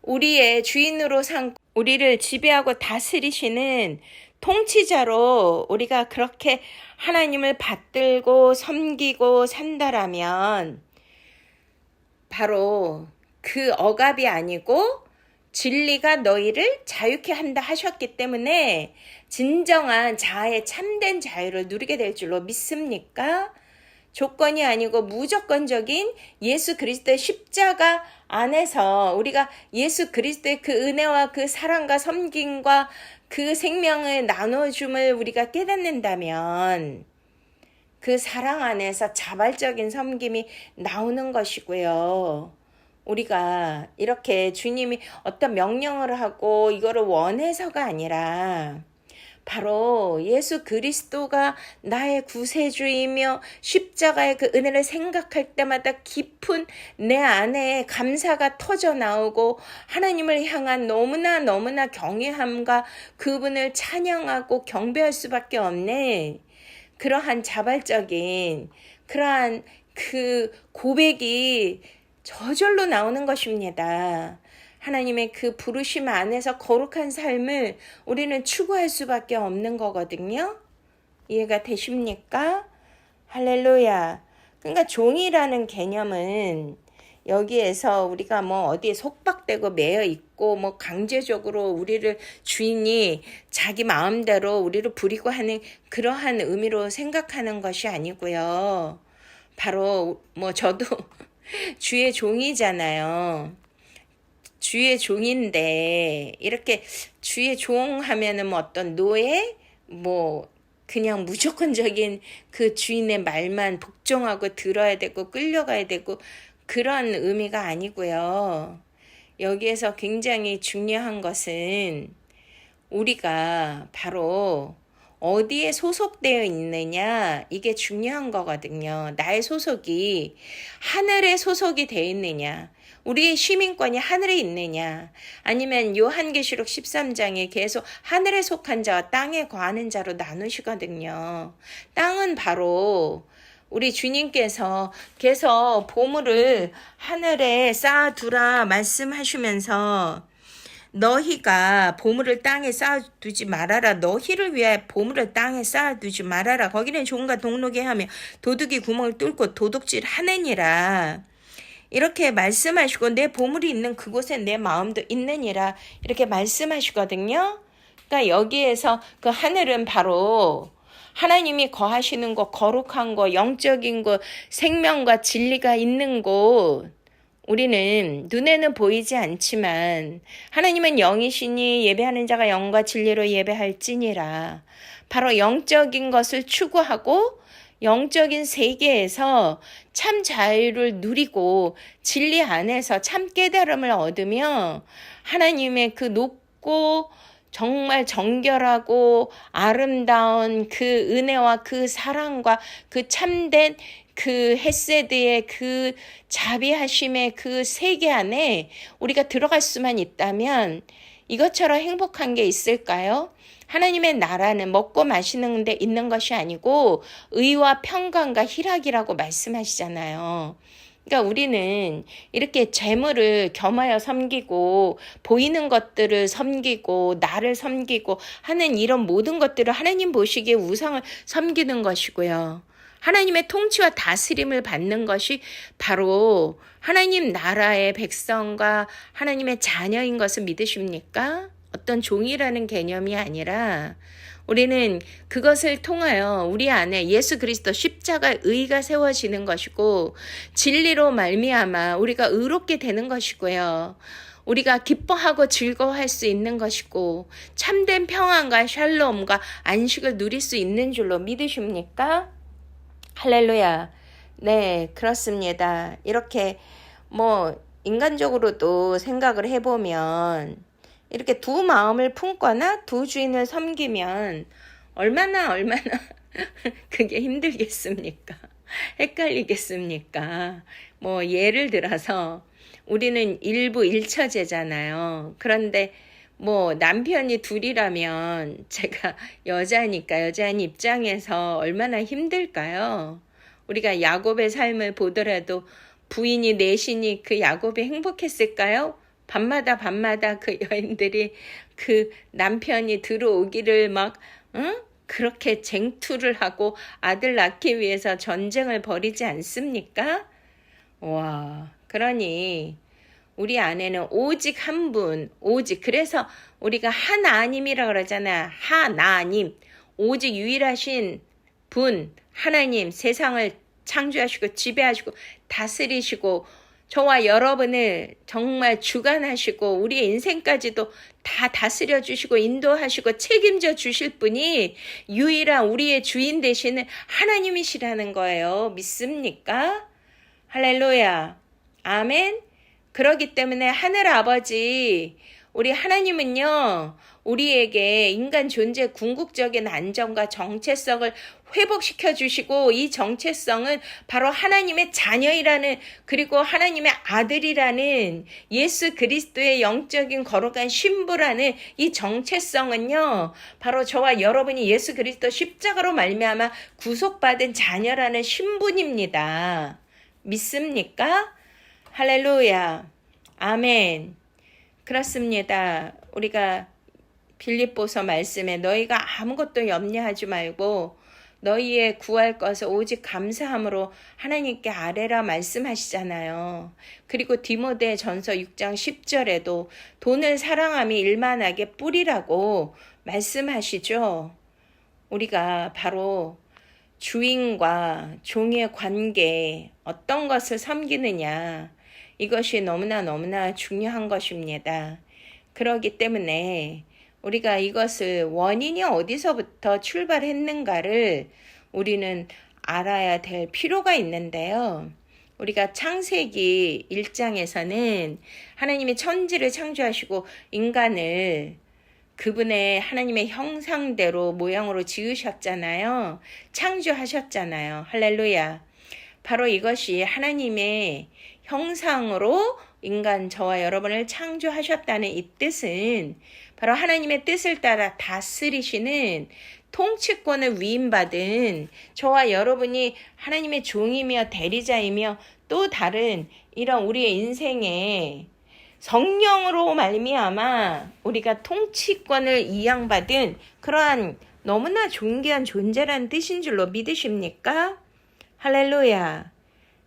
우리의 주인으로 삼고 우리를 지배하고 다스리시는 통치자로 우리가 그렇게 하나님을 받들고 섬기고 산다라면 바로 그 억압이 아니고 진리가 너희를 자유케 한다 하셨기 때문에 진정한 자아의 참된 자유를 누리게 될 줄로 믿습니까? 조건이 아니고 무조건적인 예수 그리스도의 십자가 안에서 우리가 예수 그리스도의 그 은혜와 그 사랑과 섬김과 그 생명을 나눠줌을 우리가 깨닫는다면 그 사랑 안에서 자발적인 섬김이 나오는 것이고요. 우리가 이렇게 주님이 어떤 명령을 하고 이거를 원해서가 아니라 바로 예수 그리스도가 나의 구세주이며 십자가의 그 은혜를 생각할 때마다 깊은 내 안에 감사가 터져 나오고 하나님을 향한 너무나 경외함과 그분을 찬양하고 경배할 수밖에 없는 그러한 자발적인 그러한 그 고백이 저절로 나오는 것입니다. 하나님의 그 부르심 안에서 거룩한 삶을 우리는 추구할 수밖에 없는 거거든요. 이해가 되십니까? 할렐루야. 그러니까 종이라는 개념은 여기에서 우리가 뭐 어디에 속박되고 매여 있고 뭐 강제적으로 우리를 주인이 자기 마음대로 우리를 부리고 하는 그러한 의미로 생각하는 것이 아니고요. 바로 뭐 저도 주의 종이잖아요. 주의 종인데 이렇게 주의 종 하면은 뭐 어떤 노예 뭐 그냥 무조건적인 그 주인의 말만 복종하고 들어야 되고 끌려가야 되고 그런 의미가 아니고요. 여기에서 굉장히 중요한 것은 우리가 바로 어디에 소속되어 있느냐 이게 중요한 거거든요. 나의 소속이 하늘에 소속이 되어 있느냐 우리의 시민권이 하늘에 있느냐 아니면 요한계시록 13장에 계속 하늘에 속한 자와 땅에 거하는 자로 나누시거든요. 땅은 바로 우리 주님께서 계속 보물을 하늘에 쌓아두라 말씀하시면서 너희가 보물을 땅에 쌓아두지 말아라. 너희를 위하여 보물을 땅에 쌓아두지 말아라. 거기는 종과 동록이 하며 도둑이 구멍을 뚫고 도둑질 하느니라. 이렇게 말씀하시고 내 보물이 있는 그곳에 내 마음도 있느니라. 이렇게 말씀하시거든요. 그러니까 여기에서 그 하늘은 바로 하나님이 거하시는 곳, 거룩한 곳, 영적인 곳, 생명과 진리가 있는 곳, 우리는 눈에는 보이지 않지만 하나님은 영이시니 예배하는 자가 영과 진리로 예배할지니라. 바로 영적인 것을 추구하고 영적인 세계에서 참 자유를 누리고 진리 안에서 참 깨달음을 얻으며 하나님의 그 높고 정말 정결하고 아름다운 그 은혜와 그 사랑과 그 참된 그 헤세드의 그 자비하심의 그 세계 안에 우리가 들어갈 수만 있다면 이것처럼 행복한 게 있을까요? 하나님의 나라는 먹고 마시는 데 있는 것이 아니고 의와 평강과 희락이라고 말씀하시잖아요. 그러니까 우리는 이렇게 재물을 겸하여 섬기고 보이는 것들을 섬기고 나를 섬기고 하는 이런 모든 것들을 하나님 보시기에 우상을 섬기는 것이고요. 하나님의 통치와 다스림을 받는 것이 바로 하나님 나라의 백성과 하나님의 자녀인 것을 믿으십니까? 어떤 종이라는 개념이 아니라 우리는 그것을 통하여 우리 안에 예수 그리스도 십자가의 의가 세워지는 것이고 진리로 말미암아 우리가 의롭게 되는 것이고요. 우리가 기뻐하고 즐거워할 수 있는 것이고 참된 평안과 샬롬과 안식을 누릴 수 있는 줄로 믿으십니까? 할렐루야. 네, 그렇습니다. 이렇게 인간적으로도 생각을 해보면 이렇게 두 마음을 품거나 두 주인을 섬기면 얼마나 그게 힘들겠습니까? 헷갈리겠습니까? 예를 들어서 우리는 일부 일처제잖아요. 그런데 남편이 둘이라면 제가 여자니까 여자인 입장에서 얼마나 힘들까요? 우리가 야곱의 삶을 보더라도 부인이 넷이니 그 야곱이 행복했을까요? 밤마다 그 여인들이 그 남편이 들어오기를 그렇게 쟁투를 하고 아들 낳기 위해서 전쟁을 벌이지 않습니까? 와, 그러니 우리 안에는 오직 한 분, 그래서 우리가 하나님이라 그러잖아. 하나님, 오직 유일하신 분, 하나님, 세상을 창조하시고 지배하시고 다스리시고 저와 여러분을 정말 주관하시고 우리의 인생까지도 다 다스려 주시고 인도하시고 책임져 주실 분이 유일한 우리의 주인 되시는 하나님이시라는 거예요. 믿습니까? 할렐루야. 아멘. 그러기 때문에 하늘 아버지, 우리 하나님은요, 우리에게 인간 존재의 궁극적인 안정과 정체성을 회복시켜 주시고 이 정체성은 바로 하나님의 자녀이라는 그리고 하나님의 아들이라는 예수 그리스도의 영적인 거룩한 신부라는 이 정체성은요, 바로 저와 여러분이 예수 그리스도 십자가로 말미암아 구속받은 자녀라는 신분입니다. 믿습니까? 할렐루야. 아멘. 그렇습니다. 우리가 빌립보서 말씀에 너희가 아무것도 염려하지 말고 너희의 구할 것을 오직 감사함으로 하나님께 아뢰라 말씀하시잖아요. 그리고 디모데 전서 6장 10절에도 돈을 사랑함이 일만하게 뿌리라고 말씀하시죠. 우리가 바로 주인과 종의 관계, 어떤 것을 섬기느냐, 이것이 너무나 중요한 것입니다. 그렇기 때문에 우리가 이것을 원인이 어디서부터 출발했는가를 우리는 알아야 될 필요가 있는데요. 우리가 창세기 1장에서는 하나님이 천지를 창조하시고 인간을 그분의 하나님의 형상대로 모양으로 지으셨잖아요. 창조하셨잖아요. 할렐루야. 바로 이것이 하나님의 형상으로 인간 저와 여러분을 창조하셨다는 이 뜻은 바로 하나님의 뜻을 따라 다스리시는 통치권을 위임받은 저와 여러분이 하나님의 종이며 대리자이며 또 다른 이런 우리의 인생에 성령으로 말미암아 우리가 통치권을 이양받은 그러한 너무나 존귀한 존재라는 뜻인 줄로 믿으십니까? 할렐루야.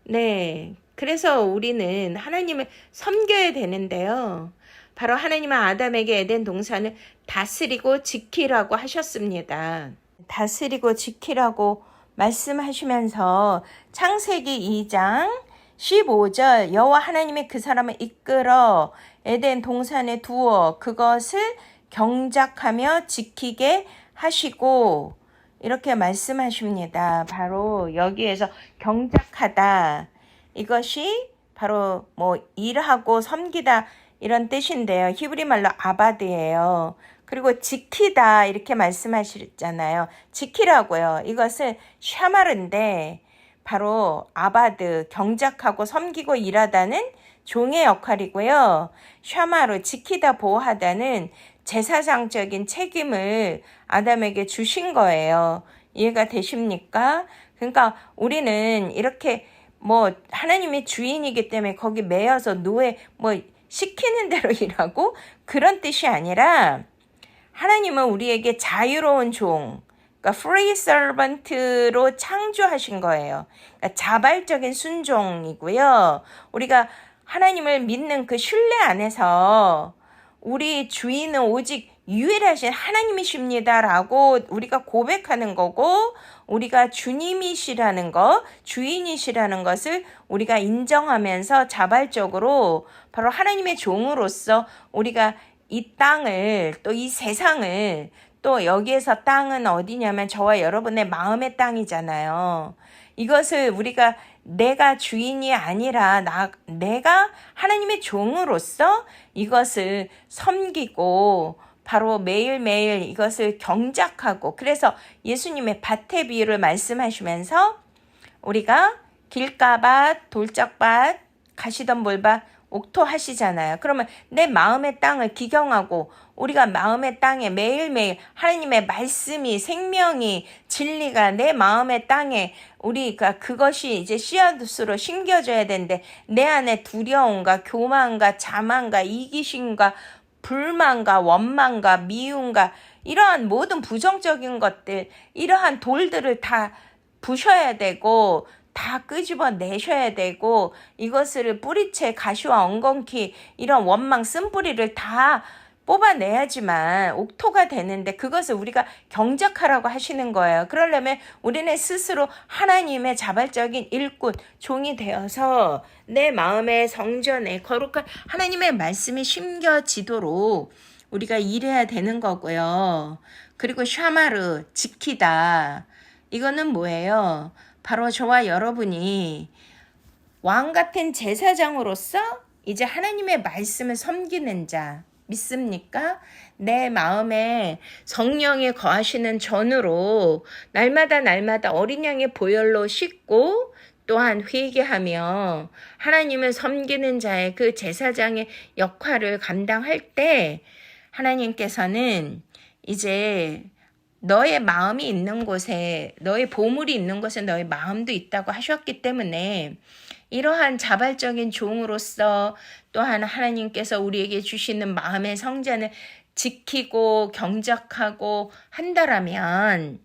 네. 그래서 우리는 하나님을 섬겨야 되는데요. 바로 하나님은 아담에게 에덴 동산을 다스리고 지키라고 하셨습니다. 다스리고 지키라고 말씀하시면서 창세기 2장 15절 여호와 하나님이 그 사람을 이끌어 에덴 동산에 두어 그것을 경작하며 지키게 하시고 이렇게 말씀하십니다. 바로 여기에서 경작하다 이것이 바로 뭐 일하고 섬기다 이런 뜻인데요. 히브리 말로 아바드예요. 그리고 지키다 이렇게 말씀하셨잖아요. 지키라고요. 이것을 샤마르인데 바로 아바드 경작하고 섬기고 일하다는 종의 역할이고요. 샤마르 지키다 보호하다는 제사장적인 책임을 아담에게 주신 거예요. 이해가 되십니까? 그러니까 우리는 이렇게 뭐 하나님의 주인이기 때문에 거기 매여서 노예 뭐 시키는 대로 일하고 그런 뜻이 아니라 하나님은 우리에게 자유로운 종, 그러니까 free servant로 창조하신 거예요. 그러니까 자발적인 순종이고요. 우리가 하나님을 믿는 그 신뢰 안에서 우리 주인은 오직 유일하신 하나님이십니다라고 우리가 고백하는 거고 우리가 주님이시라는 것, 주인이시라는 것을 우리가 인정하면서 자발적으로 바로 하나님의 종으로서 우리가 이 땅을 또 이 세상을 또 여기에서 땅은 어디냐면 저와 여러분의 마음의 땅이잖아요. 이것을 우리가 내가 주인이 아니라 내가 하나님의 종으로서 이것을 섬기고 바로 매일매일 이것을 경작하고 그래서 예수님의 밭의 비유를 말씀하시면서 우리가 길가밭, 돌짝밭, 가시덤불밭, 옥토 하시잖아요. 그러면 내 마음의 땅을 기경하고 우리가 마음의 땅에 매일매일 하나님의 말씀이 생명이 진리가 내 마음의 땅에 우리가 그것이 이제 씨앗으로 심겨져야 되는데 내 안에 두려움과 교만과 자만과 이기심과 불만과 원망과 미움과 이러한 모든 부정적인 것들 이러한 돌들을 다 부셔야 되고 다 끄집어 내셔야 되고 이것을 뿌리채 가시와 엉겅퀴 이런 원망 쓴뿌리를 다 뽑아내야지만 옥토가 되는데 그것을 우리가 경작하라고 하시는 거예요. 그러려면 우리는 스스로 하나님의 자발적인 일꾼, 종이 되어서 내 마음의 성전에 거룩한 하나님의 말씀이 심겨지도록 우리가 일해야 되는 거고요. 그리고 샤마르, 지키다. 이거는 뭐예요? 바로 저와 여러분이 왕 같은 제사장으로서 이제 하나님의 말씀을 섬기는 자 믿습니까? 내 마음에 성령이 거하시는 전으로 날마다 어린 양의 보혈로 씻고 또한 회개하며 하나님을 섬기는 자의 그 제사장의 역할을 감당할 때 하나님께서는 이제 너의 마음이 있는 곳에 너의 보물이 있는 곳에 너의 마음도 있다고 하셨기 때문에 이러한 자발적인 종으로서 또한 하나님께서 우리에게 주시는 마음의 성전을 지키고 경작하고 한다라면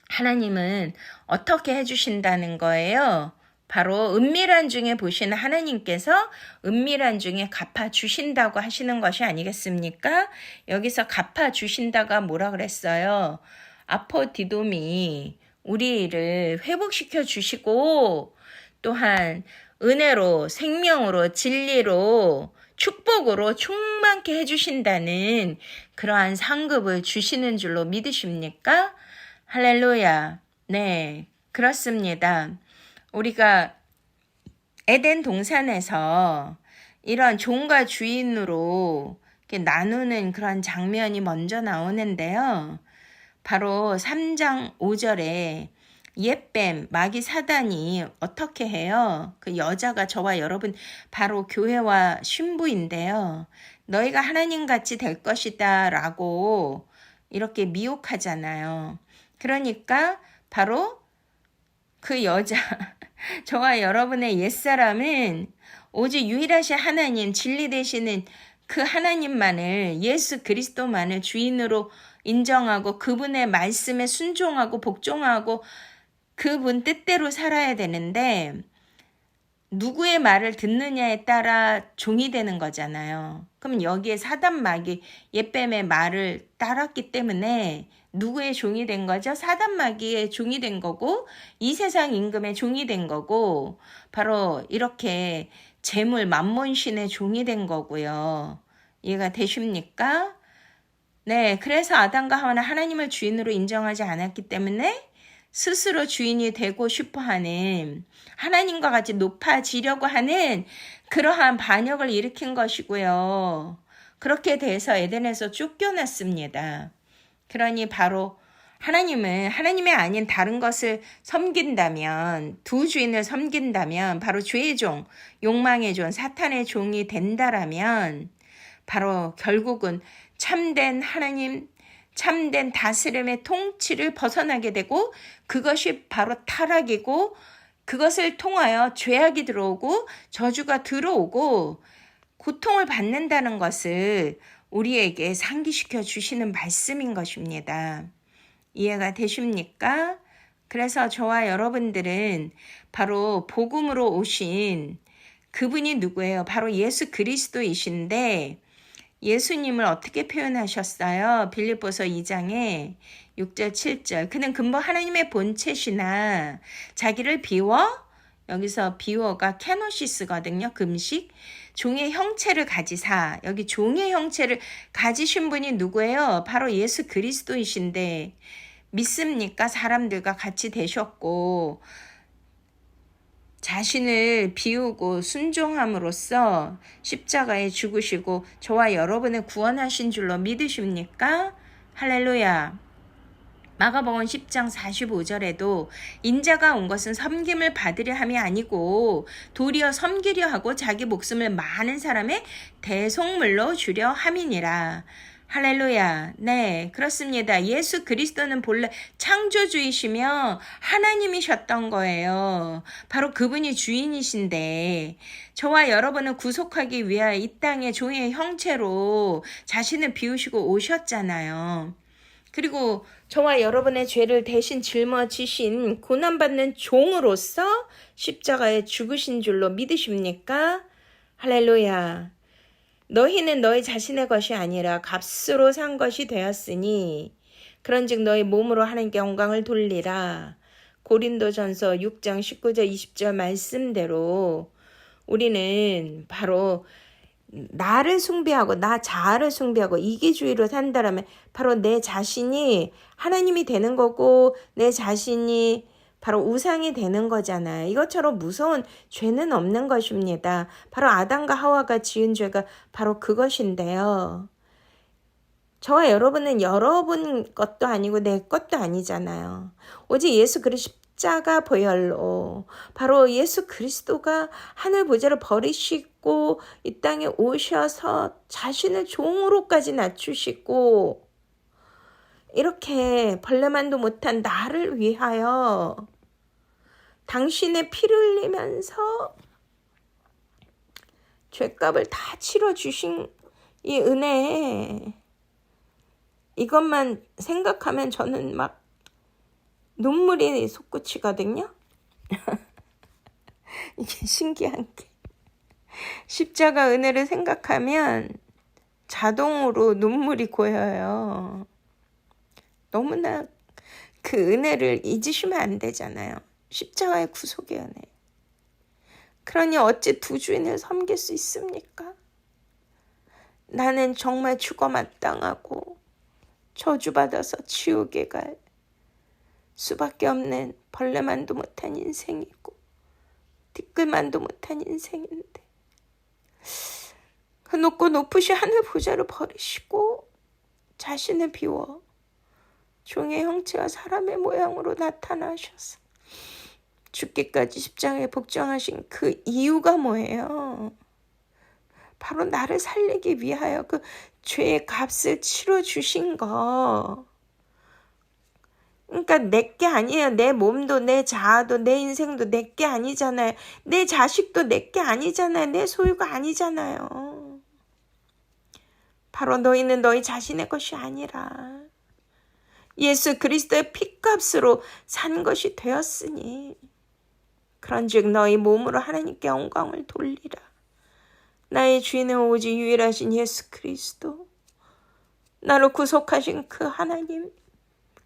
하나님은 어떻게 해주신다는 거예요? 바로 은밀한 중에 보시는 하나님께서 은밀한 중에 갚아주신다고 하시는 것이 아니겠습니까? 여기서 갚아주신다가 뭐라 그랬어요? 아포디돔이 우리를 회복시켜 주시고 또한 은혜로 생명으로 진리로 축복으로 충만케 해주신다는 그러한 상급을 주시는 줄로 믿으십니까? 할렐루야. 네, 그렇습니다. 우리가 에덴 동산에서 이런 종과 주인으로 이렇게 나누는 그런 장면이 먼저 나오는데요. 바로 3장 5절에 옛뱀, 마귀 사단이 어떻게 해요? 그 여자가 저와 여러분 바로 교회와 신부인데요. 너희가 하나님같이 될 것이다 라고 이렇게 미혹하잖아요. 그러니까 바로 그 여자, 저와 여러분의 옛사람은 오직 유일하신 하나님, 진리 되시는 그 하나님만을, 예수 그리스도만을 주인으로 인정하고 그분의 말씀에 순종하고 복종하고 그분 뜻대로 살아야 되는데 누구의 말을 듣느냐에 따라 종이 되는 거잖아요. 그럼 여기에 사단 마귀 옛뱀의 말을 따랐기 때문에 누구의 종이 된 거죠? 사단 마귀의 종이 된 거고 이 세상 임금의 종이 된 거고 바로 이렇게 재물 만몬신의 종이 된 거고요. 이해가 되십니까? 네, 그래서 아담과 하와는 하나님을 주인으로 인정하지 않았기 때문에 스스로 주인이 되고 싶어하는 하나님과 같이 높아지려고 하는 그러한 반역을 일으킨 것이고요. 그렇게 돼서 에덴에서 쫓겨났습니다. 그러니 바로 하나님은 하나님이 아닌 다른 것을 섬긴다면 두 주인을 섬긴다면 바로 죄의 종, 욕망의 종, 사탄의 종이 된다라면 바로 결국은 참된 하나님, 참된 다스림의 통치를 벗어나게 되고 그것이 바로 타락이고 그것을 통하여 죄악이 들어오고 저주가 들어오고 고통을 받는다는 것을 우리에게 상기시켜 주시는 말씀인 것입니다. 이해가 되십니까? 그래서 저와 여러분들은 바로 복음으로 오신 그분이 누구예요? 바로 예수 그리스도이신데 예수님을 어떻게 표현하셨어요? 빌립보서 2장에 6절 7절 그는 근본 하나님의 본체시나 자기를 비워 여기서 비워가 케노시스거든요. 금식 종의 형체를 가지사 여기 종의 형체를 가지신 분이 누구예요? 바로 예수 그리스도이신데 믿습니까? 사람들과 같이 되셨고 자신을 비우고 순종함으로써 십자가에 죽으시고 저와 여러분을 구원하신 줄로 믿으십니까? 할렐루야. 마가복음 10장 45절에도 인자가 온 것은 섬김을 받으려 함이 아니고 도리어 섬기려 하고 자기 목숨을 많은 사람의 대속물로 주려 함이니라. 할렐루야. 네, 그렇습니다. 예수 그리스도는 본래 창조주이시며 하나님이셨던 거예요. 바로 그분이 주인이신데 저와 여러분을 구속하기 위하여 이 땅에 종의 형체로 자신을 비우시고 오셨잖아요. 그리고 저와 여러분의 죄를 대신 짊어지신 고난받는 종으로서 십자가에 죽으신 줄로 믿으십니까? 할렐루야. 너희는 너희 자신의 것이 아니라 값으로 산 것이 되었으니 그런즉 너희 몸으로 하나님께 영광을 돌리라. 고린도전서 6장 19절 20절 말씀대로 우리는 바로 나를 숭배하고 나 자아를 숭배하고 이기주의로 산다라면 바로 내 자신이 하나님이 되는 거고 내 자신이 바로 우상이 되는 거잖아요. 이것처럼 무서운 죄는 없는 것입니다. 바로 아담과 하와가 지은 죄가 바로 그것인데요. 저와 여러분은 여러분 것도 아니고 내 것도 아니잖아요. 오직 예수 그리스도 십자가 보혈로 바로 예수 그리스도가 하늘 보좌를 버리시고 이 땅에 오셔서 자신을 종으로까지 낮추시고 이렇게 벌레만도 못한 나를 위하여 당신의 피를 흘리면서 죄값을 다 치러주신 이 은혜 이것만 생각하면 저는 막 눈물이 솟구치거든요. 이게 신기한 게 십자가 은혜를 생각하면 자동으로 눈물이 고여요. 너무나 그 은혜를 잊으시면 안 되잖아요. 십자가의 구속의 은혜. 그러니 어찌 두 주인을 섬길 수 있습니까? 나는 정말 죽어 마땅하고 저주받아서 지옥에 갈 수밖에 없는 벌레만도 못한 인생이고 티끌만도 못한 인생인데 그 높고 높으신 하늘 보좌를 버리시고 자신을 비워 종의 형체와 사람의 모양으로 나타나셔서 죽기까지 십자가에 복종하신 그 이유가 뭐예요? 바로 나를 살리기 위하여 그 죄의 값을 치러주신 거. 그러니까 내게 아니에요. 내 몸도 내 자아도 내 인생도 내게 아니잖아요. 내 자식도 내게 아니잖아요. 내 소유가 아니잖아요. 바로 너희는 너희 자신의 것이 아니라 예수 그리스도의 피값으로 산 것이 되었으니 그런즉 너희 몸으로 하나님께 영광을 돌리라. 나의 주인은 오직 유일하신 예수 그리스도, 나를 구속하신 그 하나님,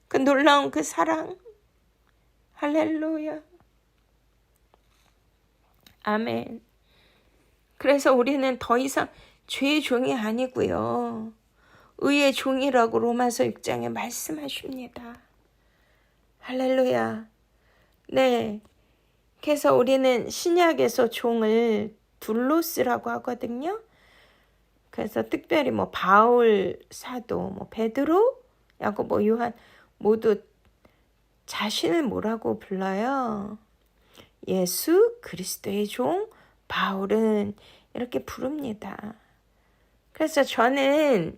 그 놀라운 그 사랑. 할렐루야. 아멘. 그래서 우리는 더 이상 죄의 종이 아니고요, 의의 종이라고 로마서 6장에 말씀하십니다. 할렐루야. 네. 그래서 우리는 신약에서 종을 둘로스라고 하거든요. 그래서 특별히 뭐 바울 사도, 뭐 베드로, 야고보, 요한 모두 자신을 뭐라고 불러요? 예수 그리스도의 종 바울은 이렇게 부릅니다. 그래서 저는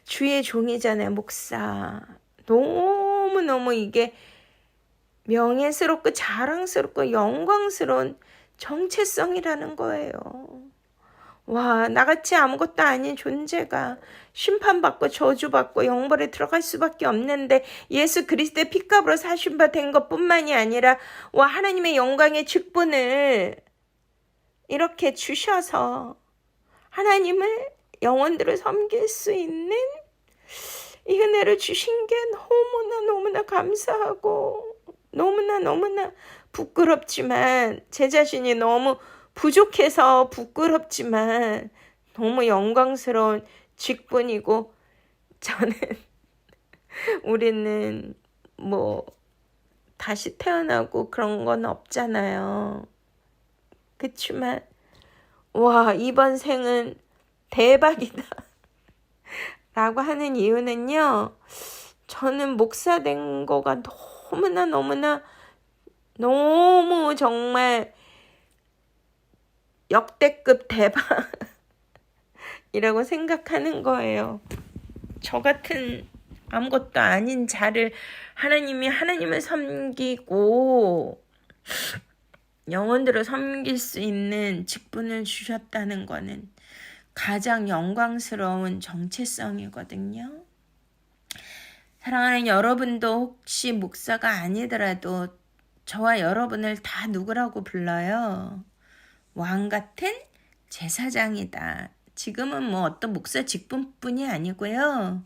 주의 종이잖아요, 목사. 너무너무 이게 명예스럽고 자랑스럽고 영광스러운 정체성이라는 거예요. 와, 나같이 아무것도 아닌 존재가 심판받고 저주받고 영벌에 들어갈 수밖에 없는데 예수 그리스도의 피값으로 사신 바 된 것뿐만이 아니라, 와, 하나님의 영광의 직분을 이렇게 주셔서 하나님을 영혼들을 섬길 수 있는 이 은혜를 주신 게 너무나 감사하고 너무나 부끄럽지만, 제 자신이 너무 부족해서 부끄럽지만 너무 영광스러운 직분이고, 저는 우리는 뭐 다시 태어나고 그런 건 없잖아요. 그치만 와, 이번 생은 대박이다 라고 하는 이유는요, 저는 목사 된 거가 너무 정말 역대급 대박이라고 생각하는 거예요. 저 같은 아무것도 아닌 자를 하나님을 섬기고 영혼들을 섬길 수 있는 직분을 주셨다는 거는 가장 영광스러운 정체성이거든요. 사랑하는 여러분도 혹시 목사가 아니더라도 저와 여러분을 다 누구라고 불러요? 왕 같은 제사장이다. 지금은 뭐 어떤 목사 직분뿐이 아니고요,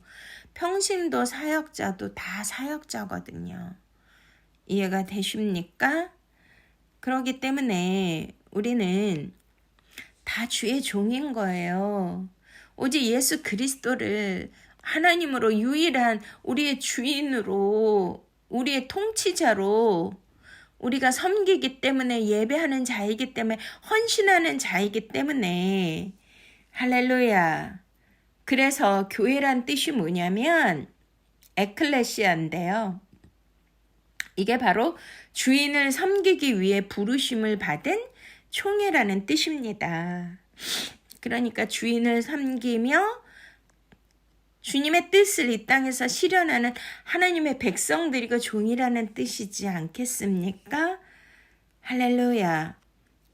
평신도 사역자도 다 사역자거든요. 이해가 되십니까? 그렇기 때문에 우리는 다 주의 종인 거예요. 오직 예수 그리스도를 하나님으로 유일한 우리의 주인으로, 우리의 통치자로 우리가 섬기기 때문에, 예배하는 자이기 때문에, 헌신하는 자이기 때문에, 할렐루야. 그래서 교회란 뜻이 뭐냐면 에클레시아인데요, 이게 바로 주인을 섬기기 위해 부르심을 받은 총회라는 뜻입니다. 그러니까 주인을 섬기며 주님의 뜻을 이 땅에서 실현하는 하나님의 백성들이고 종이라는 뜻이지 않겠습니까? 할렐루야.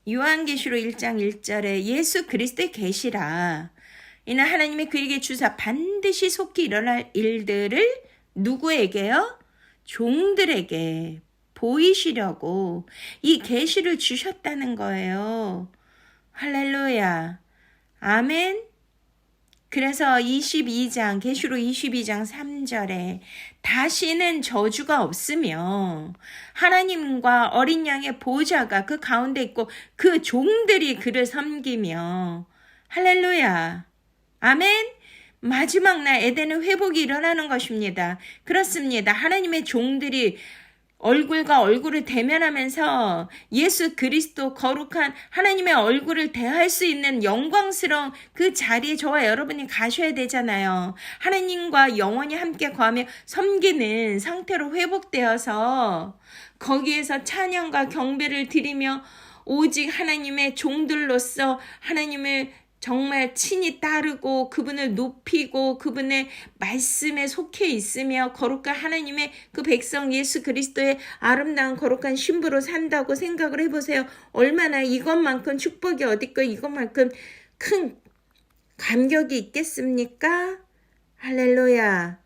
요한계시록 1장 1절에 예수 그리스도의 계시라. 이는 하나님의 그에게 주사 반드시 속히 일어날 일들을 누구에게요? 종들에게 보이시려고 이 계시를 주셨다는 거예요. 할렐루야. 아멘. 그래서 22장, 계시록 22장 3절에 다시는 저주가 없으며 하나님과 어린 양의 보좌가 그 가운데 있고 그 종들이 그를 섬기며, 할렐루야. 아멘. 마지막 날 에덴의 회복이 일어나는 것입니다. 그렇습니다. 하나님의 종들이 얼굴과 얼굴을 대면하면서 예수 그리스도 거룩한 하나님의 얼굴을 대할 수 있는 영광스러운 그 자리에 저와 여러분이 가셔야 되잖아요. 하나님과 영원히 함께 거하며 섬기는 상태로 회복되어서 거기에서 찬양과 경배를 드리며 오직 하나님의 종들로서 하나님을 정말 친히 따르고 그분을 높이고 그분의 말씀에 속해 있으며 거룩한 하나님의 그 백성 예수 그리스도의 아름다운 거룩한 신부로 산다고 생각을 해보세요. 얼마나 이것만큼 축복이 어디 있고 이것만큼 큰 감격이 있겠습니까? 할렐루야.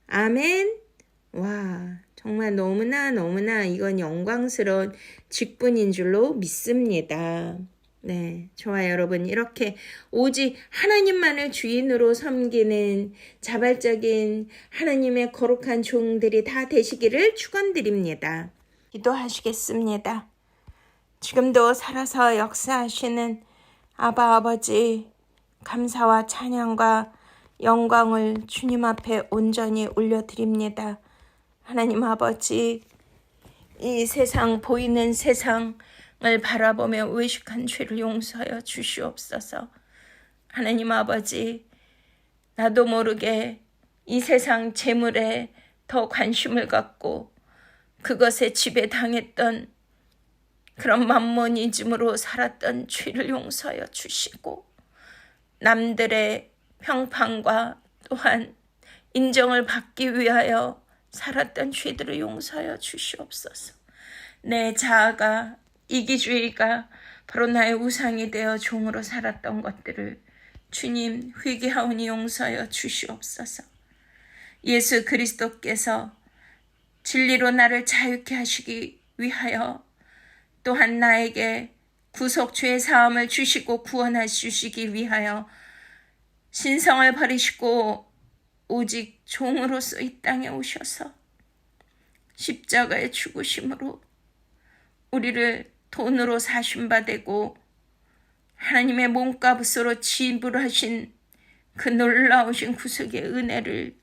아멘. 와, 정말 너무나 이건 영광스러운 직분인 줄로 믿습니다. 네, 좋아요, 여러분. 이렇게 오직 하나님만을 주인으로 섬기는 자발적인 하나님의 거룩한 종들이 다 되시기를 축원드립니다. 기도하시겠습니다. 지금도 살아서 역사하시는 아바 아버지, 감사와 찬양과 영광을 주님 앞에 온전히 올려드립니다. 하나님 아버지, 이 세상, 보이는 세상을 바라보며 외식한 죄를 용서하여 주시옵소서. 하나님 아버지, 나도 모르게 이 세상 재물에 더 관심을 갖고 그것에 지배당했던 그런 만모니즘으로 살았던 죄를 용서하여 주시고, 남들의 평판과 또한 인정을 받기 위하여 살았던 죄들을 용서하여 주시옵소서. 내 자아가, 이기주의가 바로 나의 우상이 되어 종으로 살았던 것들을 주님 회개하오니 용서하여 주시옵소서. 예수 그리스도께서 진리로 나를 자유케 하시기 위하여 또한 나에게 구속 죄 사함을 주시고 구원하 주시기 위하여 신성을 버리시고 오직 종으로서 이 땅에 오셔서 십자가의 죽으심으로 우리를 돈으로 사심받고 하나님의 몸값으로 지불하신 그 놀라우신 구속의 은혜를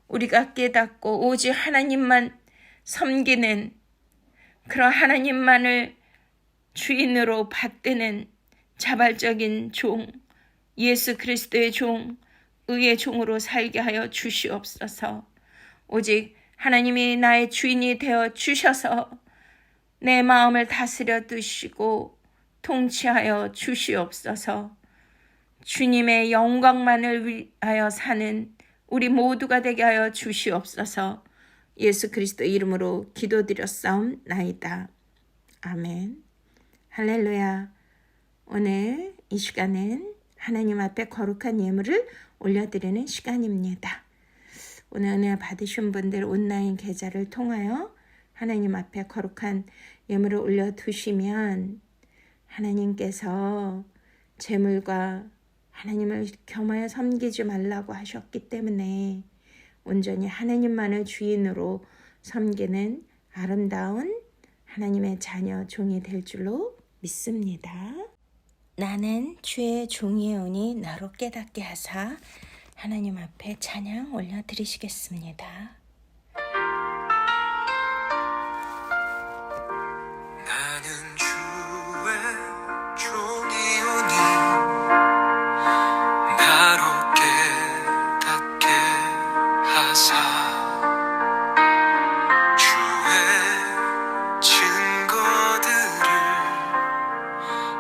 우리가 깨닫고 오직 하나님만 섬기는, 그런 하나님만을 주인으로 받드는 자발적인 종, 예수 그리스도의 종, 의의 종으로 살게 하여 주시옵소서. 오직 하나님이 나의 주인이 되어 주셔서 내 마음을 다스려 두시고 통치하여 주시옵소서. 주님의 영광만을 위하여 사는 우리 모두가 되게 하여 주시옵소서. 예수 그리스도 이름으로 기도드렸사옵나이다. 아멘. 할렐루야. 오늘 이 시간은 하나님 앞에 거룩한 예물을 올려드리는 시간입니다. 오늘 은혜 받으신 분들 온라인 계좌를 통하여 하나님 앞에 거룩한 예물을 올려두시면 하나님께서 재물과 하나님을 겸하여 섬기지 말라고 하셨기 때문에 온전히 하나님만을 주인으로 섬기는 아름다운 하나님의 자녀 종이 될 줄로 믿습니다. 나는 주의 종이오니 나로 깨닫게 하사 하나님 앞에 찬양 올려드리시겠습니다. 나는 주의 종이오니 나로 깨닫게 하사 주의 증거들을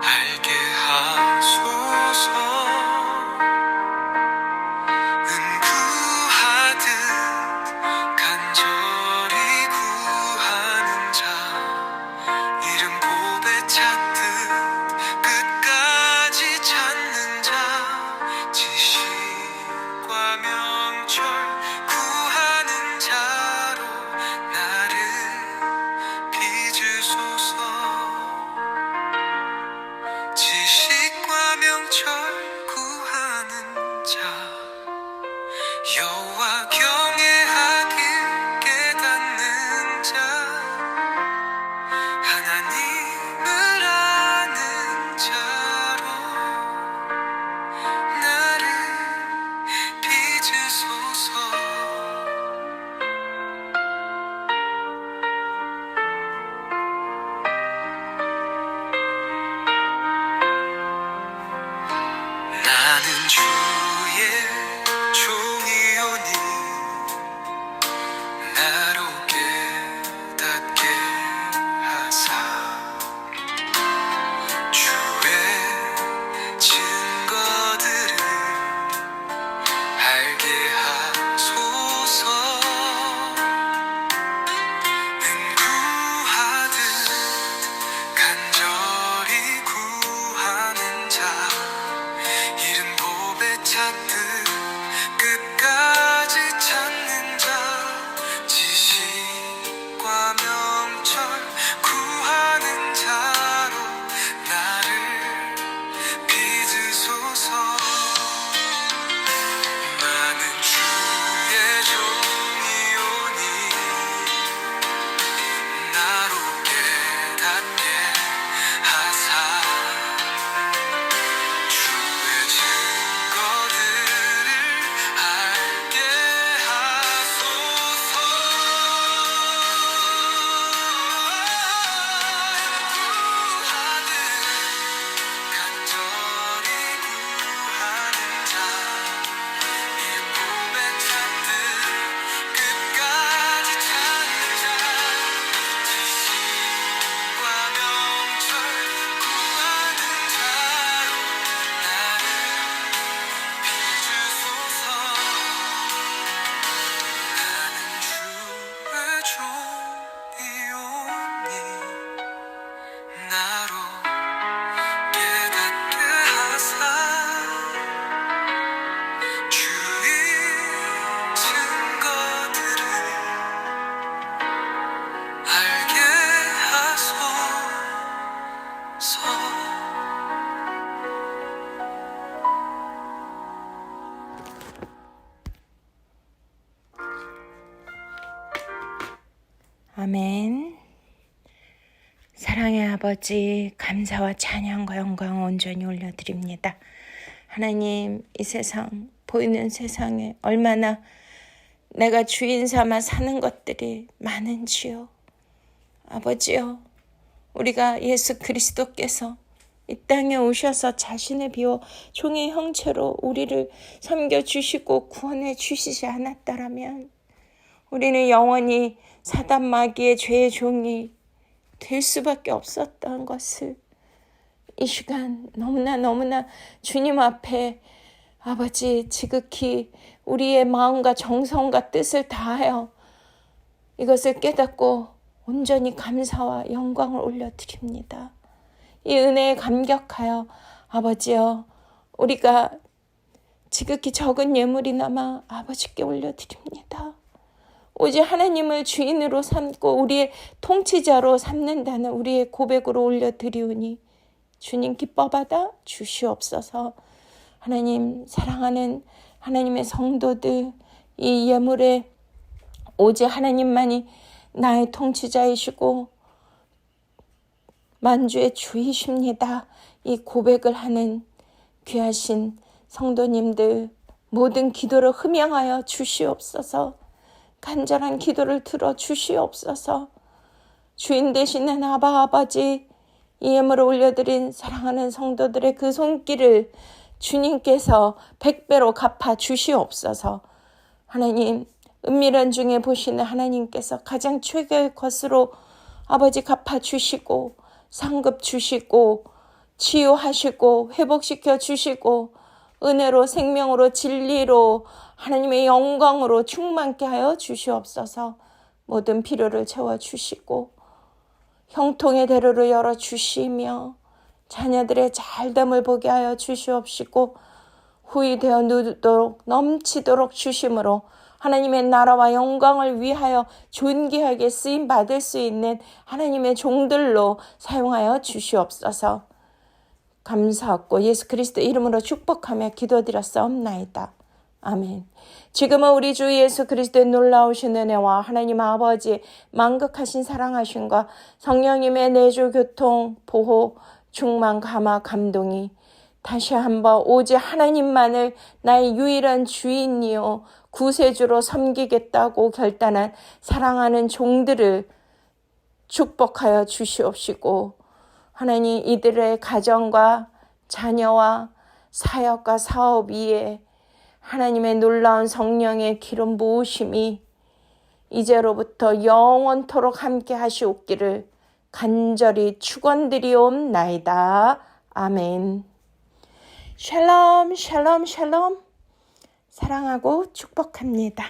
알게 하소서. 은구하듯 간절히 구하는 자 이름 고배 찾듯 끝까지 찾는 자 지식과 명철 구하는 자로 나를 빚으소서. 지식과 명철 구하는 자 여호와 경외하길 깨닫는 자 하나님을 아는 자로 나를 빚으소서. 아멘. 사랑의 아버지, 감사와 찬양과 영광 온전히 올려드립니다. 하나님, 이 세상, 보이는 세상에 얼마나 내가 주인 삼아 사는 것들이 많은지요. 아버지요, 우리가 예수 그리스도께서 이 땅에 오셔서 자신을 비워 종의 형체로 우리를 섬겨주시고 구원해 주시지 않았다라면 우리는 영원히 사단 마귀의 죄의 종이 될 수밖에 없었던 것을 이 시간 너무나 주님 앞에 아버지 지극히 우리의 마음과 정성과 뜻을 다하여 이것을 깨닫고 온전히 감사와 영광을 올려드립니다. 이 은혜에 감격하여 아버지여 우리가 지극히 적은 예물이나마 아버지께 올려드립니다. 오직 하나님을 주인으로 삼고 우리의 통치자로 삼는다는 우리의 고백으로 올려드리오니 주님 기뻐받아 주시옵소서. 하나님 사랑하는 하나님의 성도들 이 예물에 오직 하나님만이 나의 통치자이시고 만주의 주이십니다. 이 고백을 하는 귀하신 성도님들 모든 기도를 흠양하여 주시옵소서. 간절한 기도를 들어 주시옵소서. 주인 되시는 아버지 이 예물을 올려드린 사랑하는 성도들의 그 손길을 주님께서 100배로 갚아 주시옵소서. 하나님 은밀한 중에 보시는 하나님께서 가장 최고의 것으로 아버지 갚아 주시고 상급 주시고 치유하시고 회복시켜 주시고 은혜로 생명으로 진리로 하나님의 영광으로 충만케 하여 주시옵소서. 모든 필요를 채워주시고 형통의 대로를 열어주시며 자녀들의 잘됨을 보게 하여 주시옵시고 후이 되어 누도록 넘치도록 주심으로 하나님의 나라와 영광을 위하여 존귀하게 쓰임받을 수 있는 하나님의 종들로 사용하여 주시옵소서. 감사하고 예수 그리스도 이름으로 축복하며 기도드렸사옵나이다. 아멘. 지금은 우리 주 예수 그리스도의 놀라우신 은혜와 하나님 아버지의 만극하신 사랑하심과 성령님의 내주 교통 보호 충만 감화 감동이 다시 한번 오직 하나님만을 나의 유일한 주인이요 구세주로 섬기겠다고 결단한 사랑하는 종들을 축복하여 주시옵시고 하나님 이들의 가정과 자녀와 사역과 사업 위에 하나님의 놀라운 성령의 기름 부으심이 이제로부터 영원토록 함께 하시옵기를 간절히 축원드리옵나이다. 아멘. 샬롬 샬롬 샬롬. 사랑하고 축복합니다.